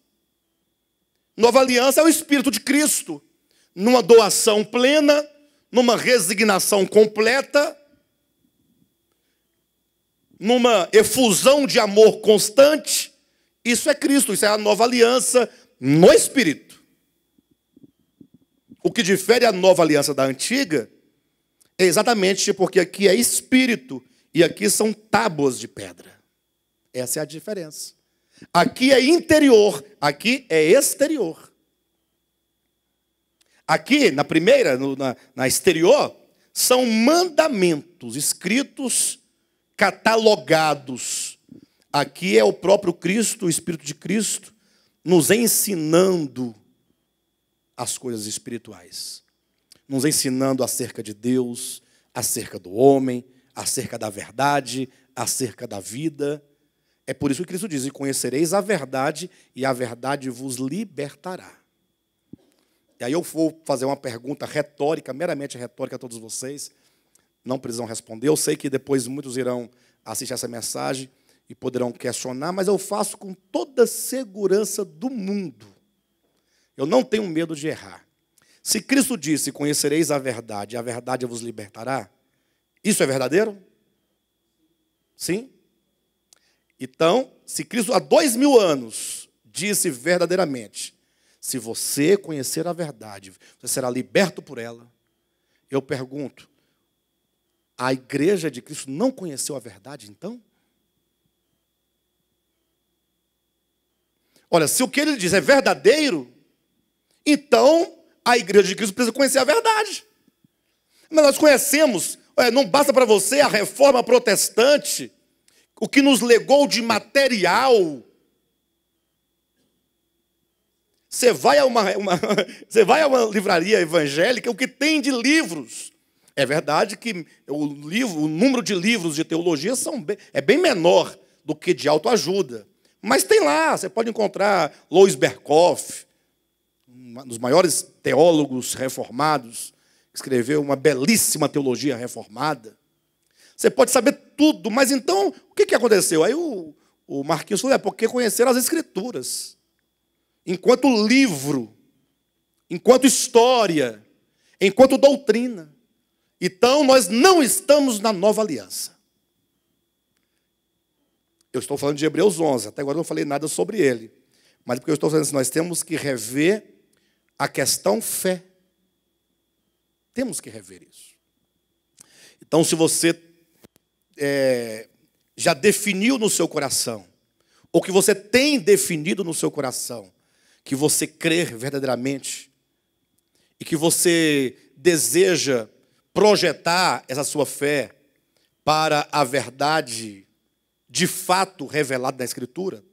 Nova aliança é o Espírito de Cristo, numa doação plena, numa resignação completa, numa efusão de amor constante. Isso é Cristo, isso é a nova aliança no Espírito. O que difere a nova aliança da antiga é exatamente porque aqui é Espírito e aqui são tábuas de pedra. Essa é a diferença. Aqui é interior, aqui é exterior. Aqui, na primeira, na exterior, são mandamentos escritos, catalogados. Aqui é o próprio Cristo, o Espírito de Cristo, nos ensinando as coisas espirituais. Nos ensinando acerca de Deus, acerca do homem, acerca da verdade, acerca da vida. É por isso que Cristo diz: e conhecereis a verdade, e a verdade vos libertará. E aí eu vou fazer uma pergunta retórica, meramente retórica a todos vocês. Não precisam responder. Eu sei que depois muitos irão assistir essa mensagem e poderão questionar, mas eu faço com toda a segurança do mundo. Eu não tenho medo de errar. Se Cristo disse: conhecereis a verdade, e a verdade vos libertará, isso é verdadeiro? Sim? Então, se Cristo há 2000 anos disse verdadeiramente: se você conhecer a verdade, você será liberto por ela. Eu pergunto: a igreja de Cristo não conheceu a verdade, então? Olha, se o que ele diz é verdadeiro, então a igreja de Cristo precisa conhecer a verdade. Mas nós conhecemos, não basta para você a reforma protestante, o que nos legou de material. Você vai a uma livraria evangélica, o que tem de livros. É verdade que o número de livros de teologia é bem menor do que de autoajuda. Mas tem lá, você pode encontrar Louis Berkhoff, um dos maiores teólogos reformados, que escreveu uma belíssima teologia reformada. Você pode saber tudo, mas então, o que aconteceu? Aí o Marquinhos falou: porque conheceram as Escrituras. Enquanto livro, enquanto história, enquanto doutrina. Então, nós não estamos na nova aliança. Eu estou falando de Hebreus 11, até agora eu não falei nada sobre ele. Mas porque eu estou falando assim, nós temos que rever a questão fé. Temos que rever isso. Então, se você já definiu no seu coração, ou que você tem definido no seu coração, que você crê verdadeiramente, e que você deseja projetar essa sua fé para a verdade de fato revelada na Escritura,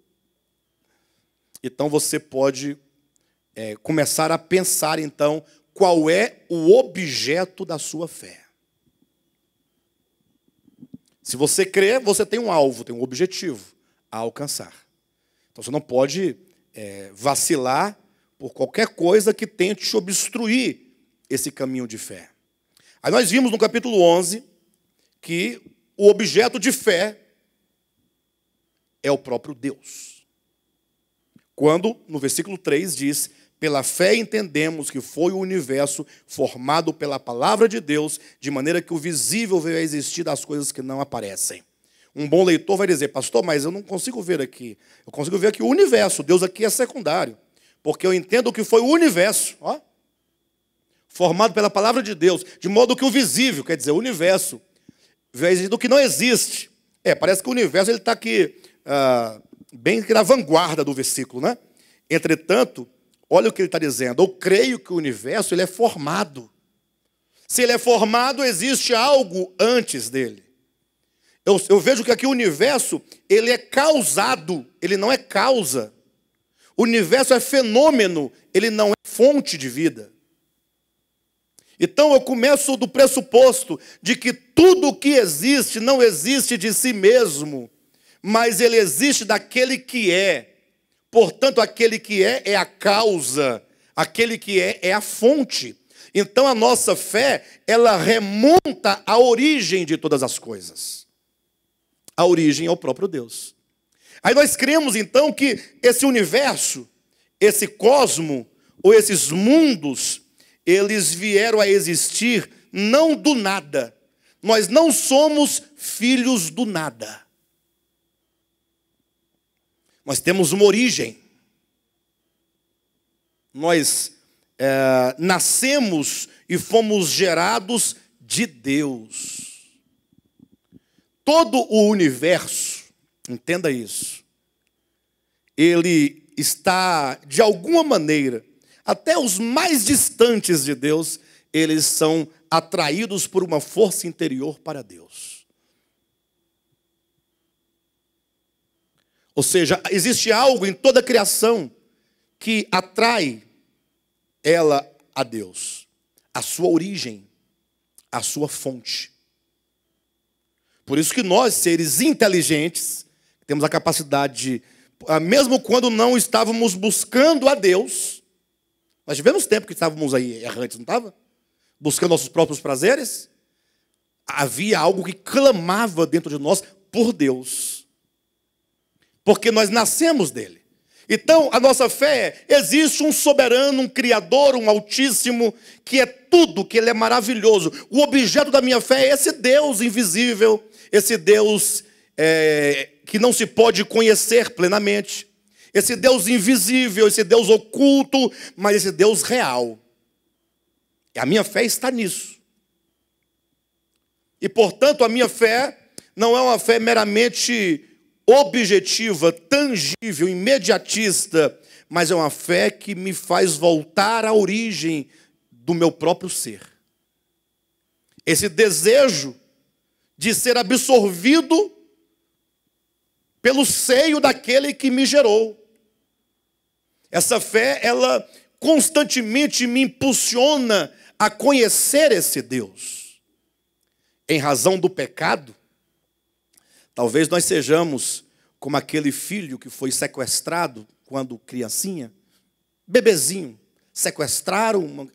então você pode começar a pensar, então, qual é o objeto da sua fé. Se você crê, você tem um alvo, tem um objetivo a alcançar. Então você não pode vacilar por qualquer coisa que tente obstruir esse caminho de fé. Aí nós vimos no capítulo 11 que o objeto de fé é o próprio Deus. Quando, no versículo 3, diz: pela fé entendemos que foi o universo formado pela palavra de Deus, de maneira que o visível veio a existir das coisas que não aparecem. Um bom leitor vai dizer: pastor, mas eu não consigo ver aqui. Eu consigo ver aqui o universo, Deus aqui é secundário. Porque eu entendo que foi o universo, formado pela palavra de Deus, de modo que o visível, quer dizer, o universo, veio a existir do que não existe. Parece que o universo está aqui, bem na vanguarda do versículo, né? Entretanto, olha o que ele está dizendo. Eu creio que o universo ele é formado. Se ele é formado, existe algo antes dele. Eu vejo que aqui o universo ele é causado, ele não é causa. O universo é fenômeno, ele não é fonte de vida. Então eu começo do pressuposto de que tudo o que existe não existe de si mesmo, mas ele existe daquele que é. Portanto, aquele que é a causa, aquele que é a fonte. Então a nossa fé, ela remonta à origem de todas as coisas. A origem é o próprio Deus. Aí nós cremos então que esse universo, esse cosmo, ou esses mundos, eles vieram a existir não do nada. Nós não somos filhos do nada. Nós temos uma origem. Nós nascemos e fomos gerados de Deus. Todo o universo, entenda isso, ele está, de alguma maneira, até os mais distantes de Deus, eles são atraídos por uma força interior para Deus. Ou seja, existe algo em toda a criação que atrai ela a Deus, a sua origem, a sua fonte. Por isso que nós, seres inteligentes, temos a capacidade de, mesmo quando não estávamos buscando a Deus, nós tivemos tempo que estávamos aí errantes, não estava? Buscando nossos próprios prazeres. Havia algo que clamava dentro de nós por Deus. Porque nós nascemos dele. Então, a nossa fé existe um soberano, um criador, um altíssimo, que é tudo, que ele é maravilhoso. O objeto da minha fé é esse Deus invisível, esse Deus que não se pode conhecer plenamente, esse Deus invisível, esse Deus oculto, mas esse Deus real. E a minha fé está nisso. E, portanto, a minha fé não é uma fé meramente objetiva, tangível, imediatista, mas é uma fé que me faz voltar à origem do meu próprio ser. Esse desejo de ser absorvido pelo seio daquele que me gerou. Essa fé, ela constantemente me impulsiona a conhecer esse Deus. Em razão do pecado, talvez nós sejamos como aquele filho que foi sequestrado quando criancinha, bebezinho. Sequestraram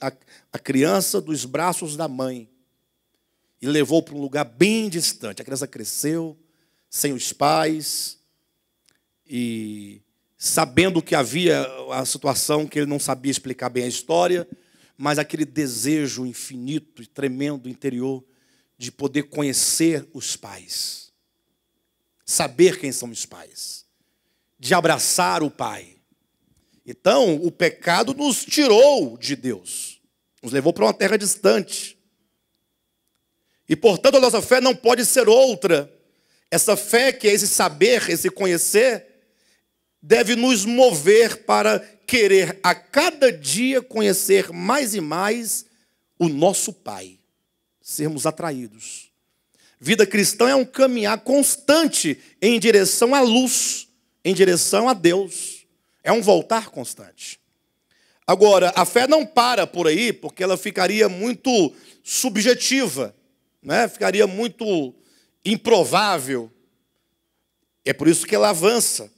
a criança dos braços da mãe e levou para um lugar bem distante. A criança cresceu sem os pais e sabendo que havia a situação que ele não sabia explicar bem a história, mas aquele desejo infinito e tremendo interior de poder conhecer os pais, saber quem são os pais, de abraçar o pai. Então, o pecado nos tirou de Deus, nos levou para uma terra distante. E, portanto, a nossa fé não pode ser outra. Essa fé, que é esse saber, esse conhecer, deve nos mover para querer a cada dia conhecer mais e mais o nosso Pai, sermos atraídos. Vida cristã é um caminhar constante em direção à luz, em direção a Deus. É um voltar constante. Agora, a fé não para por aí, porque ela ficaria muito subjetiva, né? Ficaria muito improvável. É por isso que ela avança.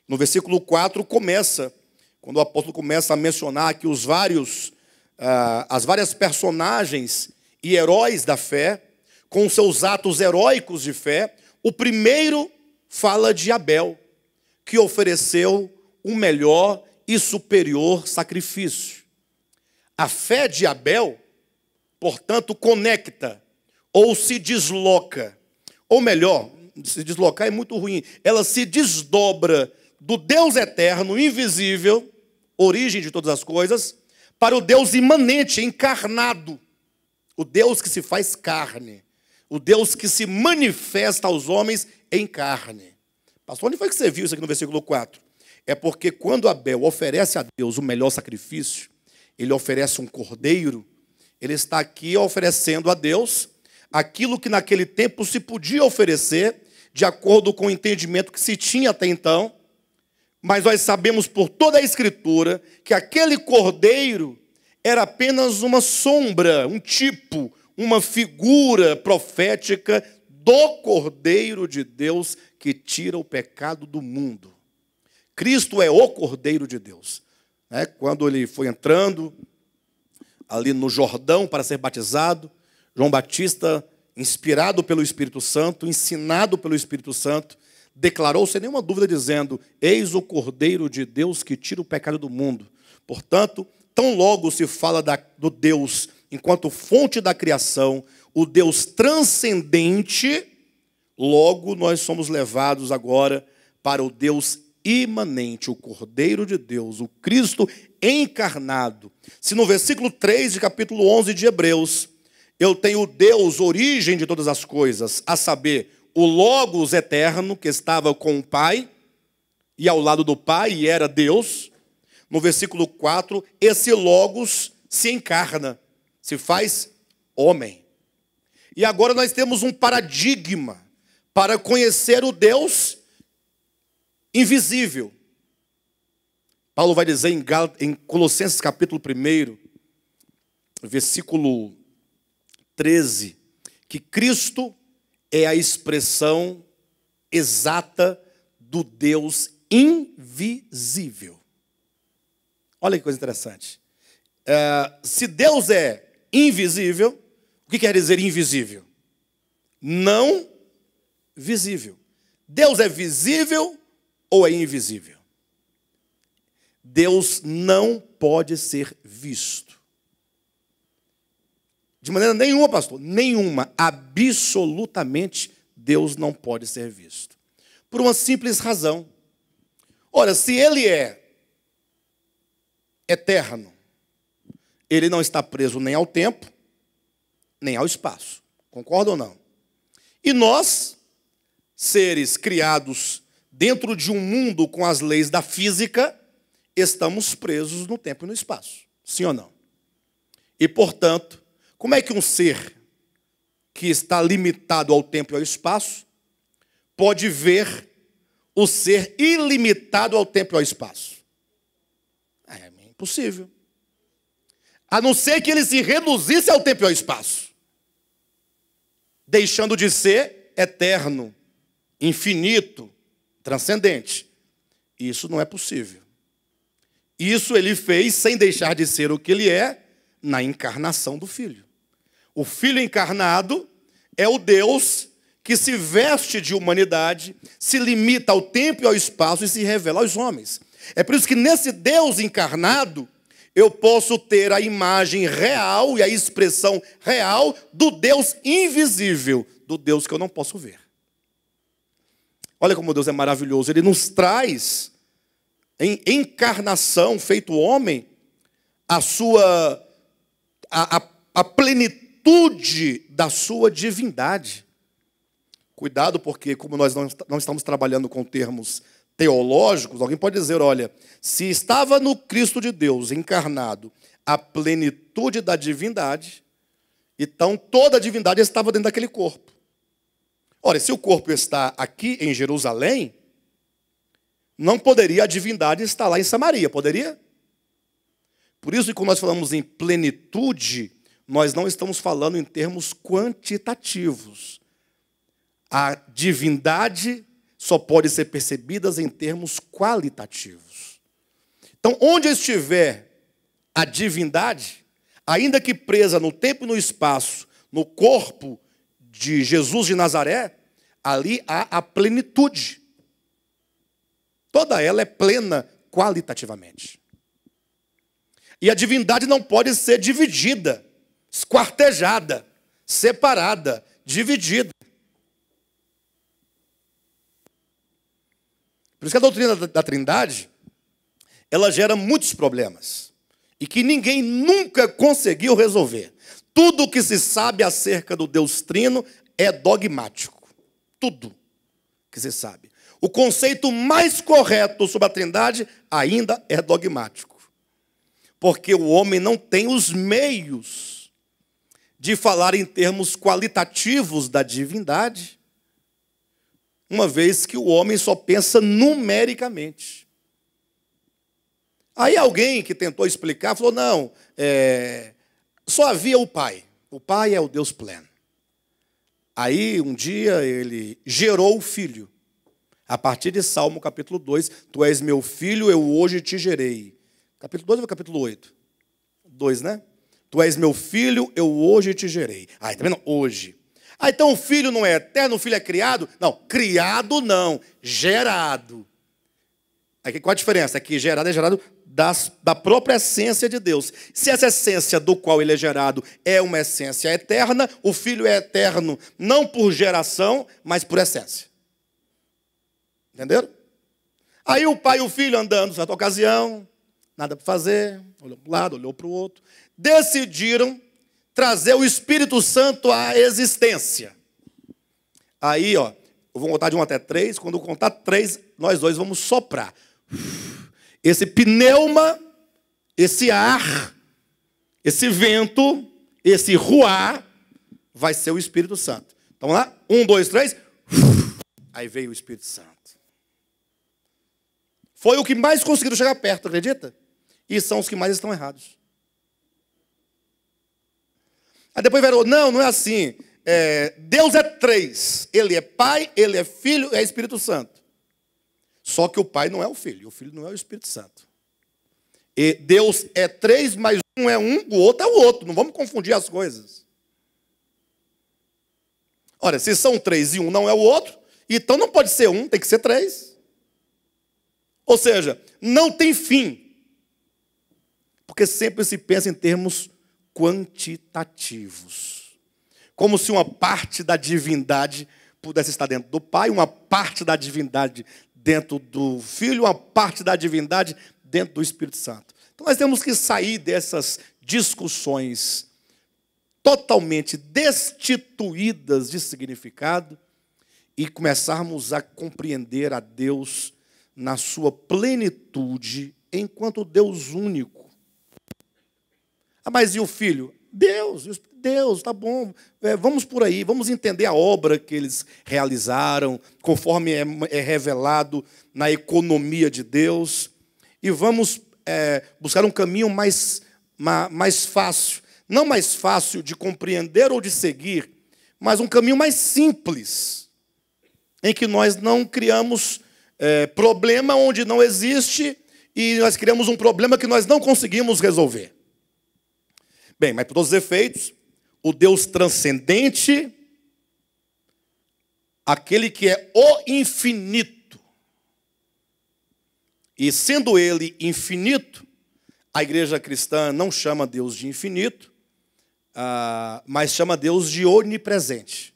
No versículo 4 começa, quando o apóstolo começa a mencionar aqui as várias personagens e heróis da fé, com seus atos heróicos de fé. O primeiro fala de Abel, que ofereceu um melhor e superior sacrifício. A fé de Abel, portanto, conecta ou se desloca, ou melhor, se deslocar é muito ruim, ela se desdobra do Deus eterno, invisível, origem de todas as coisas, para o Deus imanente, encarnado, o Deus que se faz carne, o Deus que se manifesta aos homens em carne. Pastor, onde foi que você viu isso aqui no versículo 4? É porque quando Abel oferece a Deus o melhor sacrifício, ele oferece um cordeiro, ele está aqui oferecendo a Deus aquilo que naquele tempo se podia oferecer, de acordo com o entendimento que se tinha até então, mas nós sabemos por toda a Escritura que aquele cordeiro era apenas uma sombra, um tipo, uma figura profética do Cordeiro de Deus que tira o pecado do mundo. Cristo é o Cordeiro de Deus. Quando ele foi entrando ali no Jordão para ser batizado, João Batista, inspirado pelo Espírito Santo, ensinado pelo Espírito Santo, declarou sem nenhuma dúvida dizendo: eis o Cordeiro de Deus que tira o pecado do mundo. Portanto, tão logo se fala do Deus enquanto fonte da criação, o Deus transcendente, logo nós somos levados agora para o Deus imanente, o Cordeiro de Deus, o Cristo encarnado. Se no versículo 3 de capítulo 11 de Hebreus, eu tenho o Deus, origem de todas as coisas, a saber, o Logos eterno, que estava com o Pai, e ao lado do Pai, e era Deus. No versículo 4, esse Logos se encarna, se faz homem. E agora nós temos um paradigma para conhecer o Deus invisível. Paulo vai dizer em Colossenses capítulo 1, versículo 13, que Cristo é a expressão exata do Deus invisível. Olha que coisa interessante. Se Deus é invisível, o que quer dizer invisível? Não visível. Deus é visível ou é invisível? Deus não pode ser visto. De maneira nenhuma, pastor, nenhuma, absolutamente, Deus não pode ser visto. Por uma simples razão. Ora, se Ele é eterno, Ele não está preso nem ao tempo, nem ao espaço. Concorda ou não? E nós, seres criados dentro de um mundo com as leis da física, estamos presos no tempo e no espaço. Sim ou não? E, portanto, como é que um ser que está limitado ao tempo e ao espaço pode ver o ser ilimitado ao tempo e ao espaço? É impossível. A não ser que ele se reduzisse ao tempo e ao espaço, deixando de ser eterno, infinito, transcendente. Isso não é possível. Isso ele fez sem deixar de ser o que ele é na encarnação do Filho. O Filho encarnado é o Deus que se veste de humanidade, se limita ao tempo e ao espaço e se revela aos homens. É por isso que nesse Deus encarnado, eu posso ter a imagem real e a expressão real do Deus invisível, do Deus que eu não posso ver. Olha como Deus é maravilhoso. Ele nos traz, em encarnação, feito homem, a plenitude da sua divindade. Cuidado, porque como nós não estamos trabalhando com termos teológicos, alguém pode dizer, olha, se estava no Cristo de Deus encarnado a plenitude da divindade, então toda a divindade estava dentro daquele corpo. Ora, se o corpo está aqui em Jerusalém, não poderia a divindade estar lá em Samaria, poderia? Por isso que quando nós falamos em plenitude, nós não estamos falando em termos quantitativos. A divindade só pode ser percebida em termos qualitativos. Então, onde estiver a divindade, ainda que presa no tempo e no espaço, no corpo de Jesus de Nazaré, ali há a plenitude. Toda ela é plena qualitativamente. E a divindade não pode ser dividida, esquartejada, separada, dividida. Por isso que a doutrina da Trindade, ela gera muitos problemas. E que ninguém nunca conseguiu resolver. Tudo o que se sabe acerca do Deus Trino é dogmático. Tudo que se sabe. o conceito mais correto sobre a Trindade ainda é dogmático. Porque o homem não tem os meios de falar em termos qualitativos da divindade, uma vez que o homem só pensa numericamente. Aí alguém que tentou explicar falou, não, só havia o Pai. O Pai é o Deus pleno. Aí um dia ele gerou o Filho. A partir de Salmo capítulo 2, tu és meu filho, eu hoje te gerei. Capítulo 2 ou capítulo 8? 2, né? Tu és meu filho, eu hoje te gerei. Ah, tá vendo? Hoje. Ah, então o filho não é eterno, o filho é criado? Não, criado não, gerado. Aqui, qual a diferença? Aqui gerado é gerado da própria essência de Deus. Se essa essência do qual ele é gerado é uma essência eterna, o filho é eterno não por geração, mas por essência. Entenderam? Aí o pai e o filho andando, certa ocasião, nada para fazer, olhou para um lado, olhou para o outro, decidiram trazer o Espírito Santo à existência. Aí, ó, eu vou contar de 1 até 3, quando eu contar 3, nós dois vamos soprar. Esse pneuma, esse ar, esse vento, esse ruar, vai ser o Espírito Santo. Então, vamos lá? 1, 2, 3. Aí veio o Espírito Santo. Foi o que mais conseguiram chegar perto, acredita? E são os que mais estão errados. Aí depois virou, não é assim. Deus é 3. Ele é Pai, Ele é Filho, é Espírito Santo. Só que o Pai não é o Filho não é o Espírito Santo. E Deus é 3, mas um é um, o outro é o outro. Não vamos confundir as coisas. Olha, se são 3 e um não é o outro, então não pode ser um, tem que ser 3. Ou seja, não tem fim. Porque sempre se pensa em termos quantitativos. Como se uma parte da divindade pudesse estar dentro do Pai, uma parte da divindade dentro do Filho, uma parte da divindade dentro do Espírito Santo. Então nós temos que sair dessas discussões totalmente destituídas de significado e começarmos a compreender a Deus na sua plenitude, enquanto Deus único. Ah, mas e o Filho? Deus, tá bom. Vamos por aí, vamos entender a obra que eles realizaram, conforme é revelado na economia de Deus, e vamos buscar um caminho mais fácil. Não mais fácil de compreender ou de seguir, mas um caminho mais simples, em que nós não criamos problema onde não existe e nós criamos um problema que nós não conseguimos resolver. Bem, mas por todos os efeitos, o Deus transcendente, aquele que é o infinito, e sendo ele infinito, a igreja cristã não chama Deus de infinito, mas chama Deus de onipresente.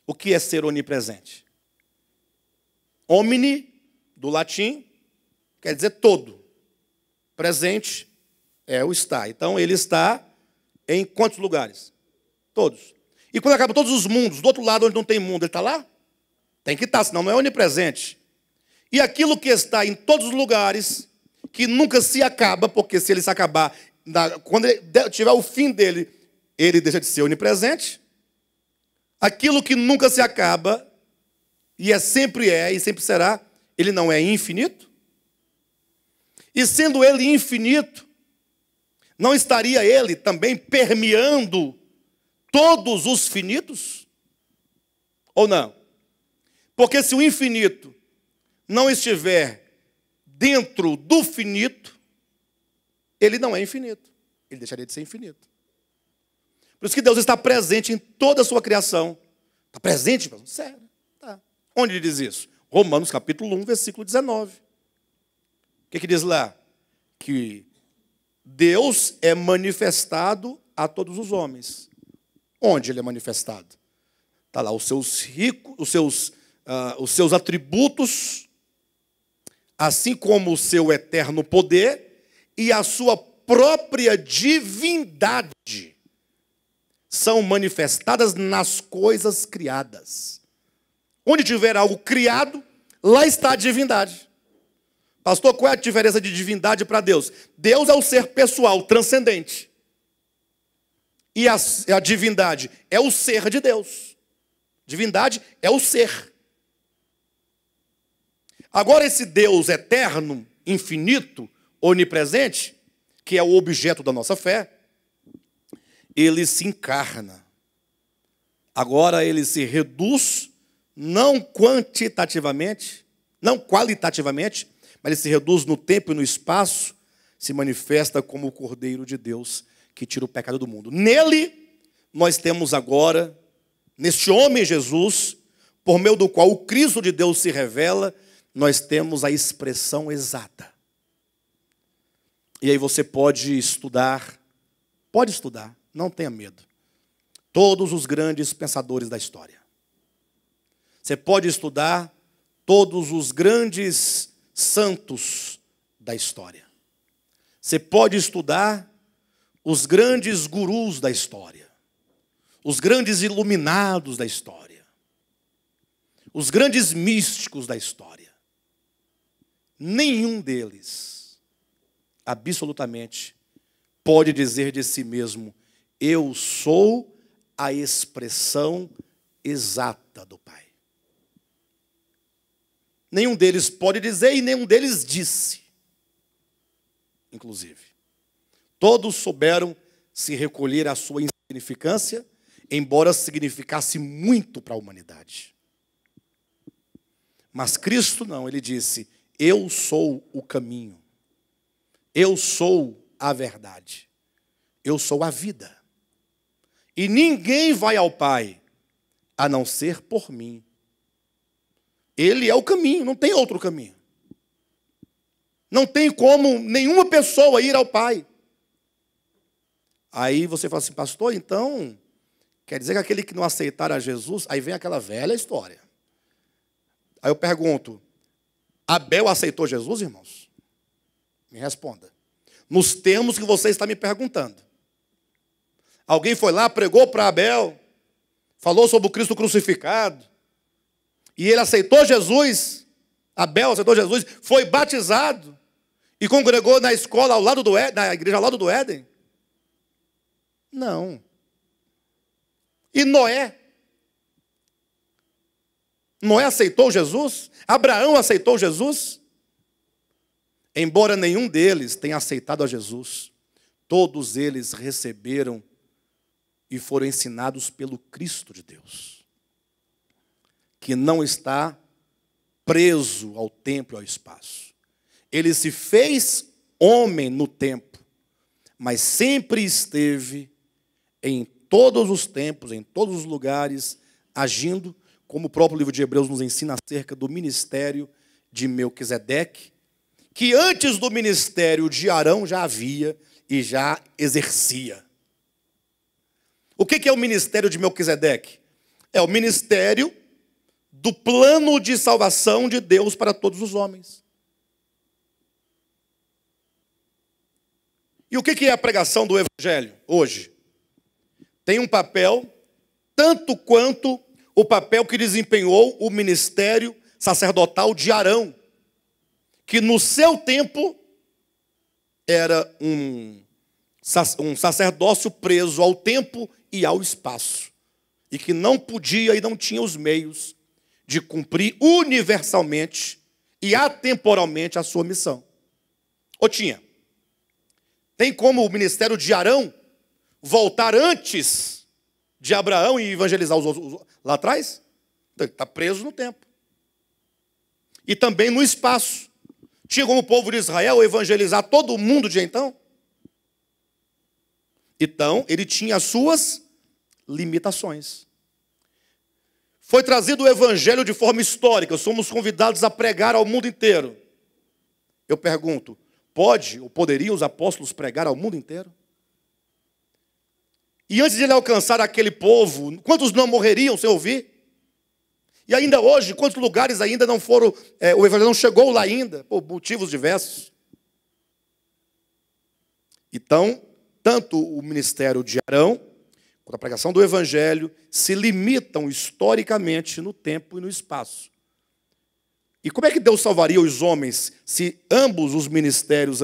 O que é ser onipresente? Omni, do latim, quer dizer todo. Presente é o estar. Então, ele está em quantos lugares? Todos. E quando acaba todos os mundos, do outro lado onde não tem mundo, ele está lá? Tem que estar, senão não é onipresente. E aquilo que está em todos os lugares, que nunca se acaba, porque se ele se acabar, quando ele tiver o fim dele, ele deixa de ser onipresente. Aquilo que nunca se acaba, e sempre será, ele não é infinito? E sendo ele infinito, não estaria ele também permeando todos os finitos? Ou não? Porque se o infinito não estiver dentro do finito, ele não é infinito. Ele deixaria de ser infinito. Por isso que Deus está presente em toda a sua criação. Está presente? Sério. Tá. Onde ele diz isso? Romanos capítulo 1, versículo 19. O que diz lá? Que Deus é manifestado a todos os homens. Onde ele é manifestado? Está lá os seus ricos, os seus atributos, assim como o seu eterno poder e a sua própria divindade são manifestadas nas coisas criadas. Onde tiver algo criado, lá está a divindade. Pastor, qual é a diferença de divindade para Deus? Deus é o ser pessoal, transcendente. E a divindade é o ser de Deus. Divindade é o ser. Agora, esse Deus eterno, infinito, onipresente, que é o objeto da nossa fé, ele se encarna. Agora ele se reduz, não quantitativamente, não qualitativamente, mas ele se reduz no tempo e no espaço, se manifesta como o Cordeiro de Deus que tira o pecado do mundo. Nele, nós temos agora, neste homem Jesus, por meio do qual o Cristo de Deus se revela, nós temos a expressão exata. E aí você pode estudar, não tenha medo. Todos os grandes pensadores da história. Você pode estudar todos os grandes santos da história. Você pode estudar os grandes gurus da história. Os grandes iluminados da história. Os grandes místicos da história. Nenhum deles, absolutamente, pode dizer de si mesmo: eu sou a expressão exata do Pai. Nenhum deles pode dizer e nenhum deles disse. Inclusive, todos souberam se recolher à sua insignificância, embora significasse muito para a humanidade. Mas Cristo não, ele disse: eu sou o caminho, eu sou a verdade, eu sou a vida. E ninguém vai ao Pai a não ser por mim. Ele é o caminho, não tem outro caminho. Não tem como nenhuma pessoa ir ao Pai. Aí você fala assim: pastor, então, quer dizer que aquele que não aceitar a Jesus, aí vem aquela velha história. Aí eu pergunto: Abel aceitou Jesus, irmãos? Me responda. Nos termos que você está me perguntando. Alguém foi lá, pregou para Abel, falou sobre o Cristo crucificado, e ele aceitou Jesus, Abel aceitou Jesus, foi batizado, e congregou na escola ao lado do Éden, na igreja ao lado do Éden? Não. E Noé? Noé aceitou Jesus? Abraão aceitou Jesus? Embora nenhum deles tenha aceitado a Jesus, todos eles receberam e foram ensinados pelo Cristo de Deus, que não está preso ao tempo e ao espaço. Ele se fez homem no tempo, mas sempre esteve em todos os tempos, em todos os lugares, agindo, como o próprio livro de Hebreus nos ensina acerca do ministério de Melquisedeque, que antes do ministério de Arão já havia e já exercia. O que é o ministério de Melquisedeque? É o ministério do plano de salvação de Deus para todos os homens. E o que é a pregação do Evangelho hoje? Tem um papel, tanto quanto o papel que desempenhou o ministério sacerdotal de Arão, que no seu tempo era um sacerdócio preso ao tempo e ao espaço, e que não podia e não tinha os meios de cumprir universalmente e atemporalmente a sua missão. Ou tinha? Tem como o ministério de Arão voltar antes de Abraão e evangelizar os outros lá atrás? Está preso no tempo. E também no espaço. Tinha como o povo de Israel evangelizar todo mundo de então? Então, ele tinha as suas limitações. Foi trazido o evangelho de forma histórica. Somos convidados a pregar ao mundo inteiro. Eu pergunto, pode ou poderiam os apóstolos pregar ao mundo inteiro? E antes de ele alcançar aquele povo, quantos não morreriam sem ouvir? E ainda hoje, quantos lugares ainda não foram, o evangelho não chegou lá ainda, por motivos diversos? Então, tanto o ministério de Arão, quando a pregação do Evangelho se limitam historicamente no tempo e no espaço. E como é que Deus salvaria os homens se ambos os ministérios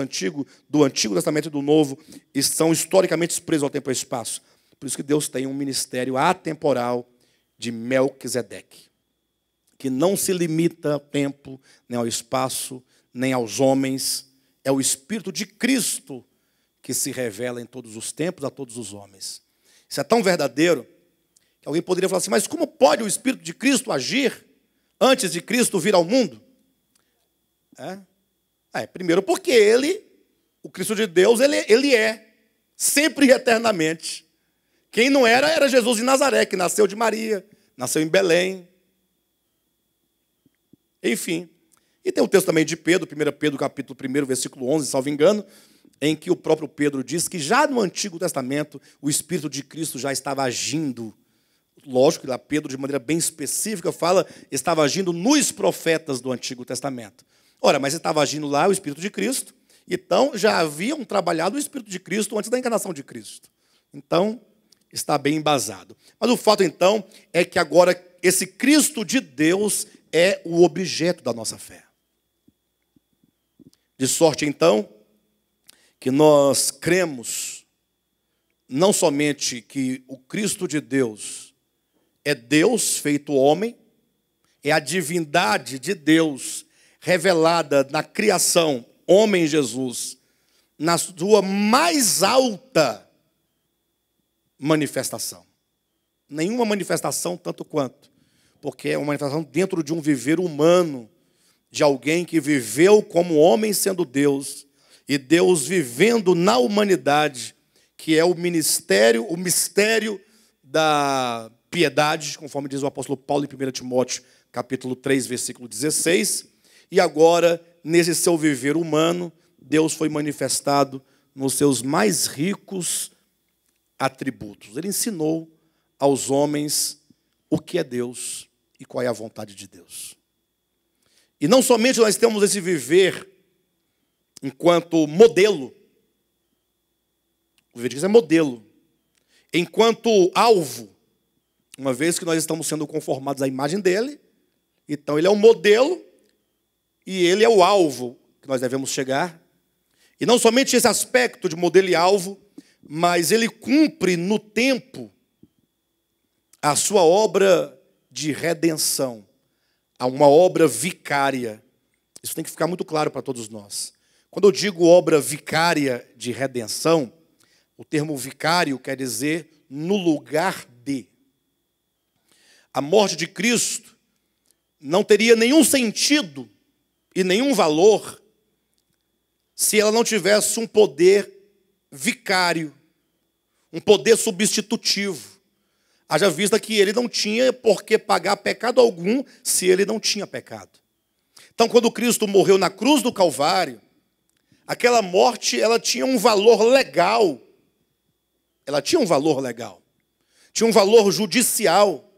do Antigo Testamento e do Novo estão historicamente presos ao tempo e ao espaço? Por isso que Deus tem um ministério atemporal de Melquisedeque, que não se limita ao tempo, nem ao espaço, nem aos homens. É o Espírito de Cristo que se revela em todos os tempos a todos os homens. Isso é tão verdadeiro que alguém poderia falar assim, mas como pode o Espírito de Cristo agir antes de Cristo vir ao mundo? Primeiro porque ele, o Cristo de Deus, ele é, sempre e eternamente. Quem não era Jesus de Nazaré, que nasceu de Maria, nasceu em Belém. Enfim. E tem o texto também de Pedro, 1 Pedro, capítulo 1, versículo 11, salvo engano, em que o próprio Pedro diz que já no Antigo Testamento o Espírito de Cristo já estava agindo. Lógico que lá Pedro, de maneira bem específica, fala, estava agindo nos profetas do Antigo Testamento. Ora, mas estava agindo lá o Espírito de Cristo, então já haviam trabalhado o Espírito de Cristo antes da encarnação de Cristo. Então, está bem embasado. Mas o fato, então, é que agora esse Cristo de Deus é o objeto da nossa fé. De sorte, então, que nós cremos não somente que o Cristo de Deus é Deus feito homem, é a divindade de Deus revelada na criação, homem Jesus, na sua mais alta manifestação. Nenhuma manifestação tanto quanto, porque é uma manifestação dentro de um viver humano, de alguém que viveu como homem sendo Deus, e Deus vivendo na humanidade, que é o mistério da piedade, conforme diz o apóstolo Paulo em 1 Timóteo, capítulo 3, versículo 16. E agora, nesse seu viver humano, Deus foi manifestado nos seus mais ricos atributos. Ele ensinou aos homens o que é Deus e qual é a vontade de Deus. E não somente nós temos esse viver enquanto modelo, o viver de Cristo é modelo, enquanto alvo, uma vez que nós estamos sendo conformados à imagem dele, então ele é o modelo e ele é o alvo que nós devemos chegar. E não somente esse aspecto de modelo e alvo, mas ele cumpre no tempo a sua obra de redenção, a uma obra vicária. Isso tem que ficar muito claro para todos nós. Quando eu digo obra vicária de redenção, o termo vicário quer dizer no lugar de. A morte de Cristo não teria nenhum sentido e nenhum valor se ela não tivesse um poder vicário, um poder substitutivo. Haja vista que ele não tinha por que pagar pecado algum se ele não tinha pecado. Então, quando Cristo morreu na cruz do Calvário, aquela morte ela tinha um valor legal. Ela tinha um valor legal. Tinha um valor judicial,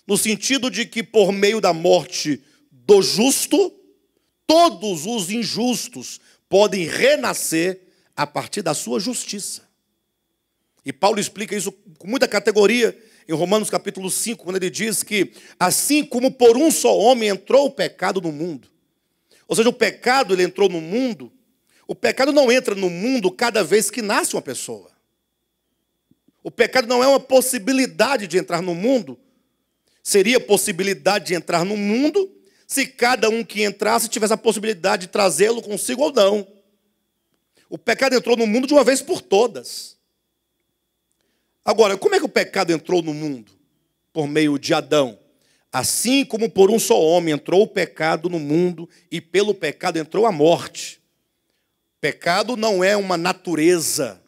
no sentido de que por meio da morte do justo, todos os injustos podem renascer a partir da sua justiça. E Paulo explica isso com muita categoria em Romanos capítulo 5, quando ele diz que assim como por um só homem entrou o pecado no mundo, ou seja, o pecado ele entrou no mundo, o pecado não entra no mundo cada vez que nasce uma pessoa. O pecado não é uma possibilidade de entrar no mundo, seria possibilidade de entrar no mundo se cada um que entrasse tivesse a possibilidade de trazê-lo consigo ou não. O pecado entrou no mundo de uma vez por todas. Agora, como é que o pecado entrou no mundo? Por meio de Adão. Assim como por um só homem entrou o pecado no mundo e pelo pecado entrou a morte. Pecado não é uma natureza.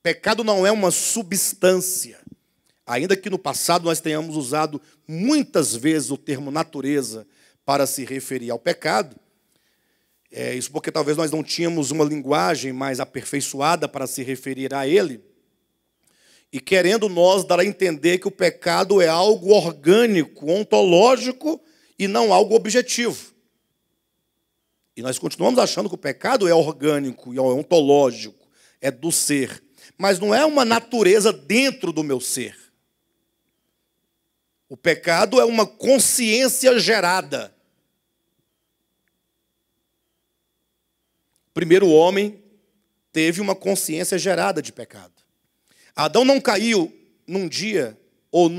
Pecado não é uma substância. Ainda que no passado nós tenhamos usado muitas vezes o termo natureza para se referir ao pecado, isso porque talvez nós não tínhamos uma linguagem mais aperfeiçoada para se referir a ele, e querendo nós dar a entender que o pecado é algo orgânico, ontológico, e não algo objetivo. E nós continuamos achando que o pecado é orgânico e ontológico, é do ser. mas não é uma natureza dentro do meu ser. O pecado é uma consciência gerada. O primeiro homem teve uma consciência gerada de pecado. Adão não caiu num dia ou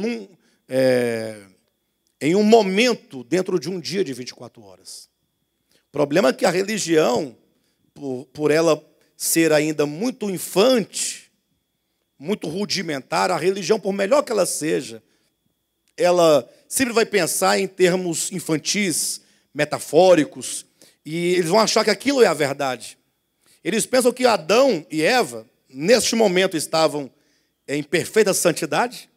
em um momento dentro de um dia de 24 horas. O problema é que a religião, por ela ser ainda muito infante, muito rudimentar, a religião, por melhor que ela seja, ela sempre vai pensar em termos infantis, metafóricos, e eles vão achar que aquilo é a verdade. Eles pensam que Adão e Eva, neste momento, estavam em perfeita santidade,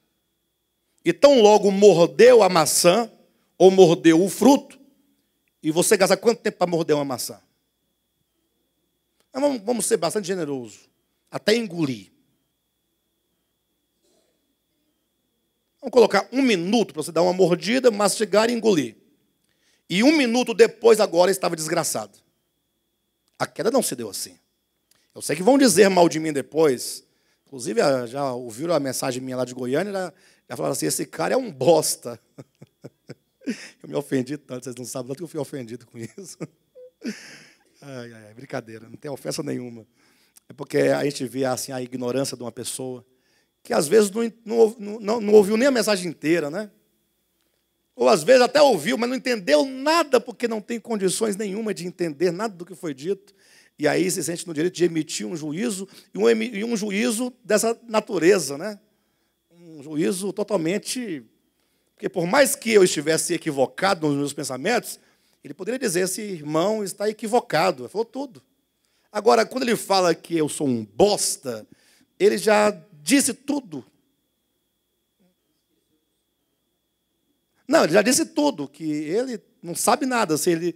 e tão logo mordeu a maçã, ou mordeu o fruto, e você gasta quanto tempo para morder uma maçã? Vamos ser bastante generosos, até engolir. Vamos colocar 1 minuto para você dar uma mordida, mastigar e engolir. E 1 minuto depois, agora, estava desgraçado. A queda não se deu assim. Eu sei que vão dizer mal de mim depois. Inclusive, já ouviram a mensagem minha lá de Goiânia, já falaram assim, esse cara é um bosta. Eu me ofendi tanto, vocês não sabem tanto que eu fui ofendido com isso. Brincadeira, não tem ofensa nenhuma. É porque a gente vê assim, a ignorância de uma pessoa que às vezes não ouviu nem a mensagem inteira, né? Ou às vezes até ouviu, mas não entendeu nada, porque não tem condições nenhuma de entender nada do que foi dito. E aí se sente no direito de emitir um juízo, e um juízo dessa natureza, né? Um juízo totalmente... Porque por mais que eu estivesse equivocado nos meus pensamentos, ele poderia dizer, esse irmão está equivocado. Ele falou tudo. Agora, quando ele fala que eu sou um bosta, ele já disse tudo. Não, ele já disse tudo, que ele não sabe nada, se ele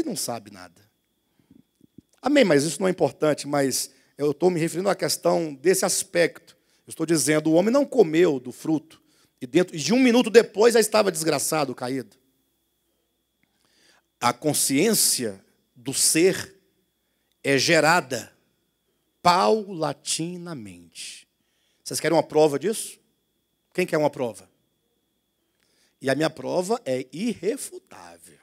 não sabe nada. Amém, mas isso não é importante, mas eu estou me referindo à questão desse aspecto. Eu estou dizendo, o homem não comeu do fruto, e de 1 minuto depois já estava desgraçado, caído. A consciência do ser é gerada paulatinamente. Vocês querem uma prova disso? Quem quer uma prova? E a minha prova é irrefutável.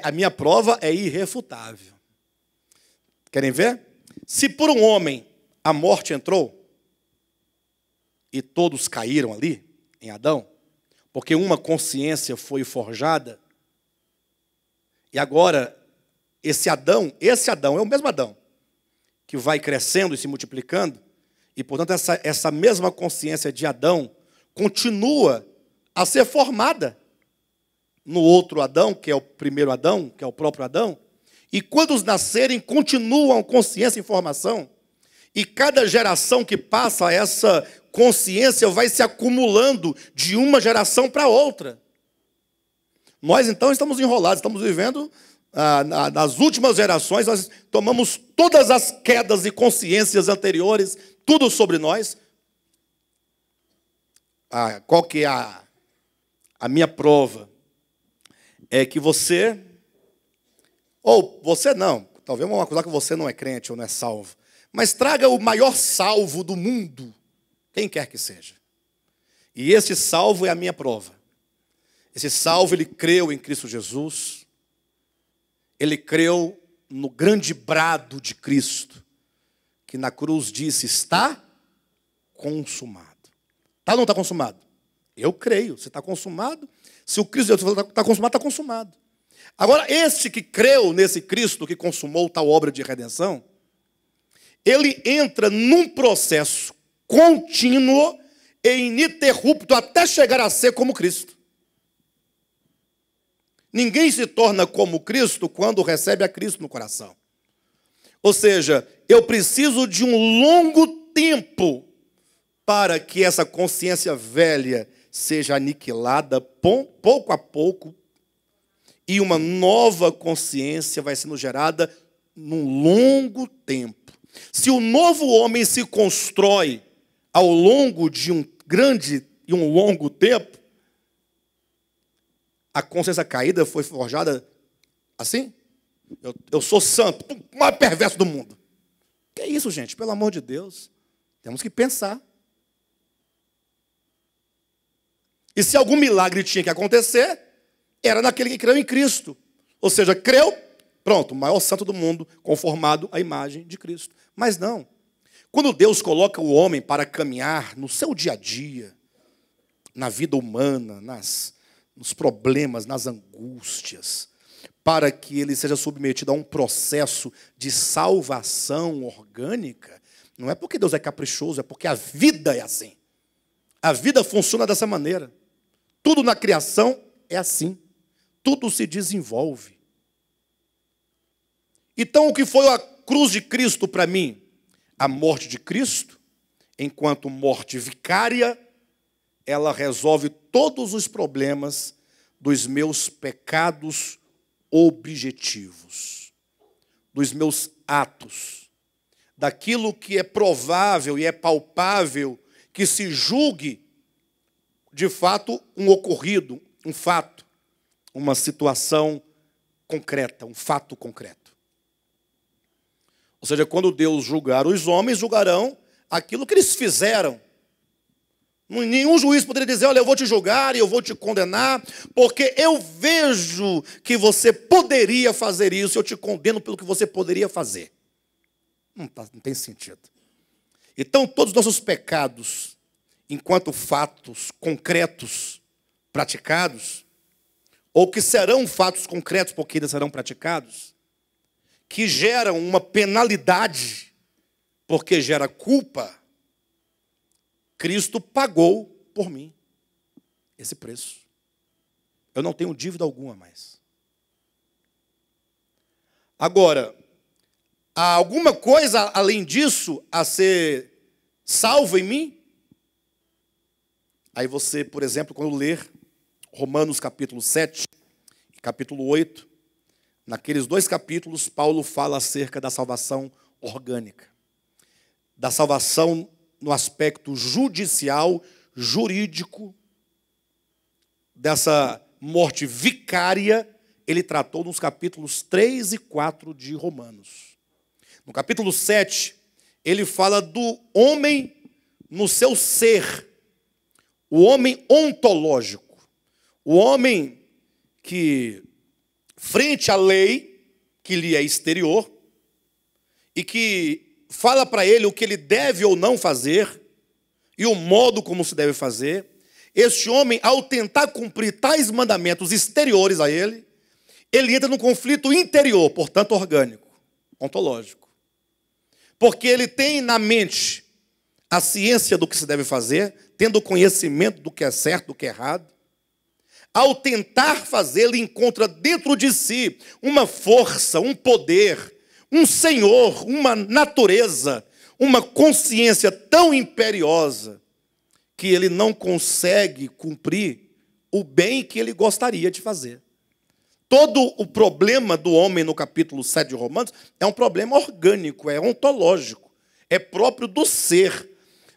A minha prova é irrefutável. Querem ver? Se por um homem a morte entrou, e todos caíram ali, em Adão, porque uma consciência foi forjada, e agora, esse Adão é o mesmo Adão, que vai crescendo e se multiplicando, e, portanto, essa mesma consciência de Adão continua a ser formada no outro Adão, que é o primeiro Adão, que é o próprio Adão, e quando os nascerem, continuam consciência em formação, e cada geração que passa, essa consciência vai se acumulando de uma geração para outra. Nós, então, estamos enrolados, estamos vivendo, nas últimas gerações, nós tomamos todas as quedas e consciências anteriores, tudo sobre nós. Qual que é a minha prova? É que você, ou você não, talvez vão acusar que você não é crente ou não é salvo, mas traga o maior salvo do mundo, quem quer que seja. E esse salvo é a minha prova. Esse salvo, ele creu em Cristo Jesus, ele creu no grande brado de Cristo, que na cruz disse, está consumado. Está ou não está consumado? Eu creio, se está consumado, se o Cristo está consumado, está consumado. Agora, este que creu nesse Cristo que consumou tal obra de redenção, ele entra num processo contínuo e ininterrupto até chegar a ser como Cristo. Ninguém se torna como Cristo quando recebe a Cristo no coração. Ou seja, eu preciso de um longo tempo para que essa consciência velha seja aniquilada pouco a pouco e uma nova consciência vai sendo gerada num longo tempo. Se o novo homem se constrói ao longo de um grande e um longo tempo, a consciência caída foi forjada assim? Eu sou santo, o mais perverso do mundo. Que é isso, gente? Pelo amor de Deus. Temos que pensar. E se algum milagre tinha que acontecer, era naquele que creu em Cristo. Ou seja, creu, pronto, o maior santo do mundo, conformado à imagem de Cristo. Mas não. Quando Deus coloca o homem para caminhar no seu dia a dia, na vida humana, nos problemas, nas angústias, para que ele seja submetido a um processo de salvação orgânica, não é porque Deus é caprichoso, é porque a vida é assim. A vida funciona dessa maneira. Tudo na criação é assim. Tudo se desenvolve. Então, o que foi a cruz de Cristo para mim? A morte de Cristo, enquanto morte vicária, ela resolve todos os problemas dos meus pecados objetivos, dos meus atos, daquilo que é provável e é palpável, que se julgue, de fato, um ocorrido, um fato, uma situação concreta, um fato concreto. Ou seja, quando Deus julgar os homens, julgarão aquilo que eles fizeram. Nenhum juiz poderia dizer, olha, eu vou te julgar e eu vou te condenar, porque eu vejo que você poderia fazer isso, eu te condeno pelo que você poderia fazer. Não tem sentido. Então, todos os nossos pecados, enquanto fatos concretos praticados, ou que serão fatos concretos porque eles serão praticados, que geram uma penalidade, porque gera culpa, Cristo pagou por mim esse preço. Eu não tenho dívida alguma mais. Agora, há alguma coisa além disso a ser salvo em mim? Aí você, por exemplo, quando ler Romanos capítulo 7 e capítulo 8, naqueles 2 capítulos, Paulo fala acerca da salvação orgânica, da salvação no aspecto judicial, jurídico, dessa morte vicária, ele tratou nos capítulos 3 e 4 de Romanos. No capítulo 7, ele fala do homem no seu ser, o homem ontológico, o homem que, frente à lei, que lhe é exterior, e que fala para ele o que ele deve ou não fazer, e o modo como se deve fazer. Este homem, ao tentar cumprir tais mandamentos exteriores a ele, ele entra num conflito interior, portanto orgânico, ontológico. Porque ele tem na mente a ciência do que se deve fazer, tendo conhecimento do que é certo, do que é errado. Ao tentar fazer, ele encontra dentro de si uma força, um poder, um senhor, uma natureza, uma consciência tão imperiosa que ele não consegue cumprir o bem que ele gostaria de fazer. Todo o problema do homem no capítulo 7 de Romanos é um problema orgânico, é ontológico, é próprio do ser.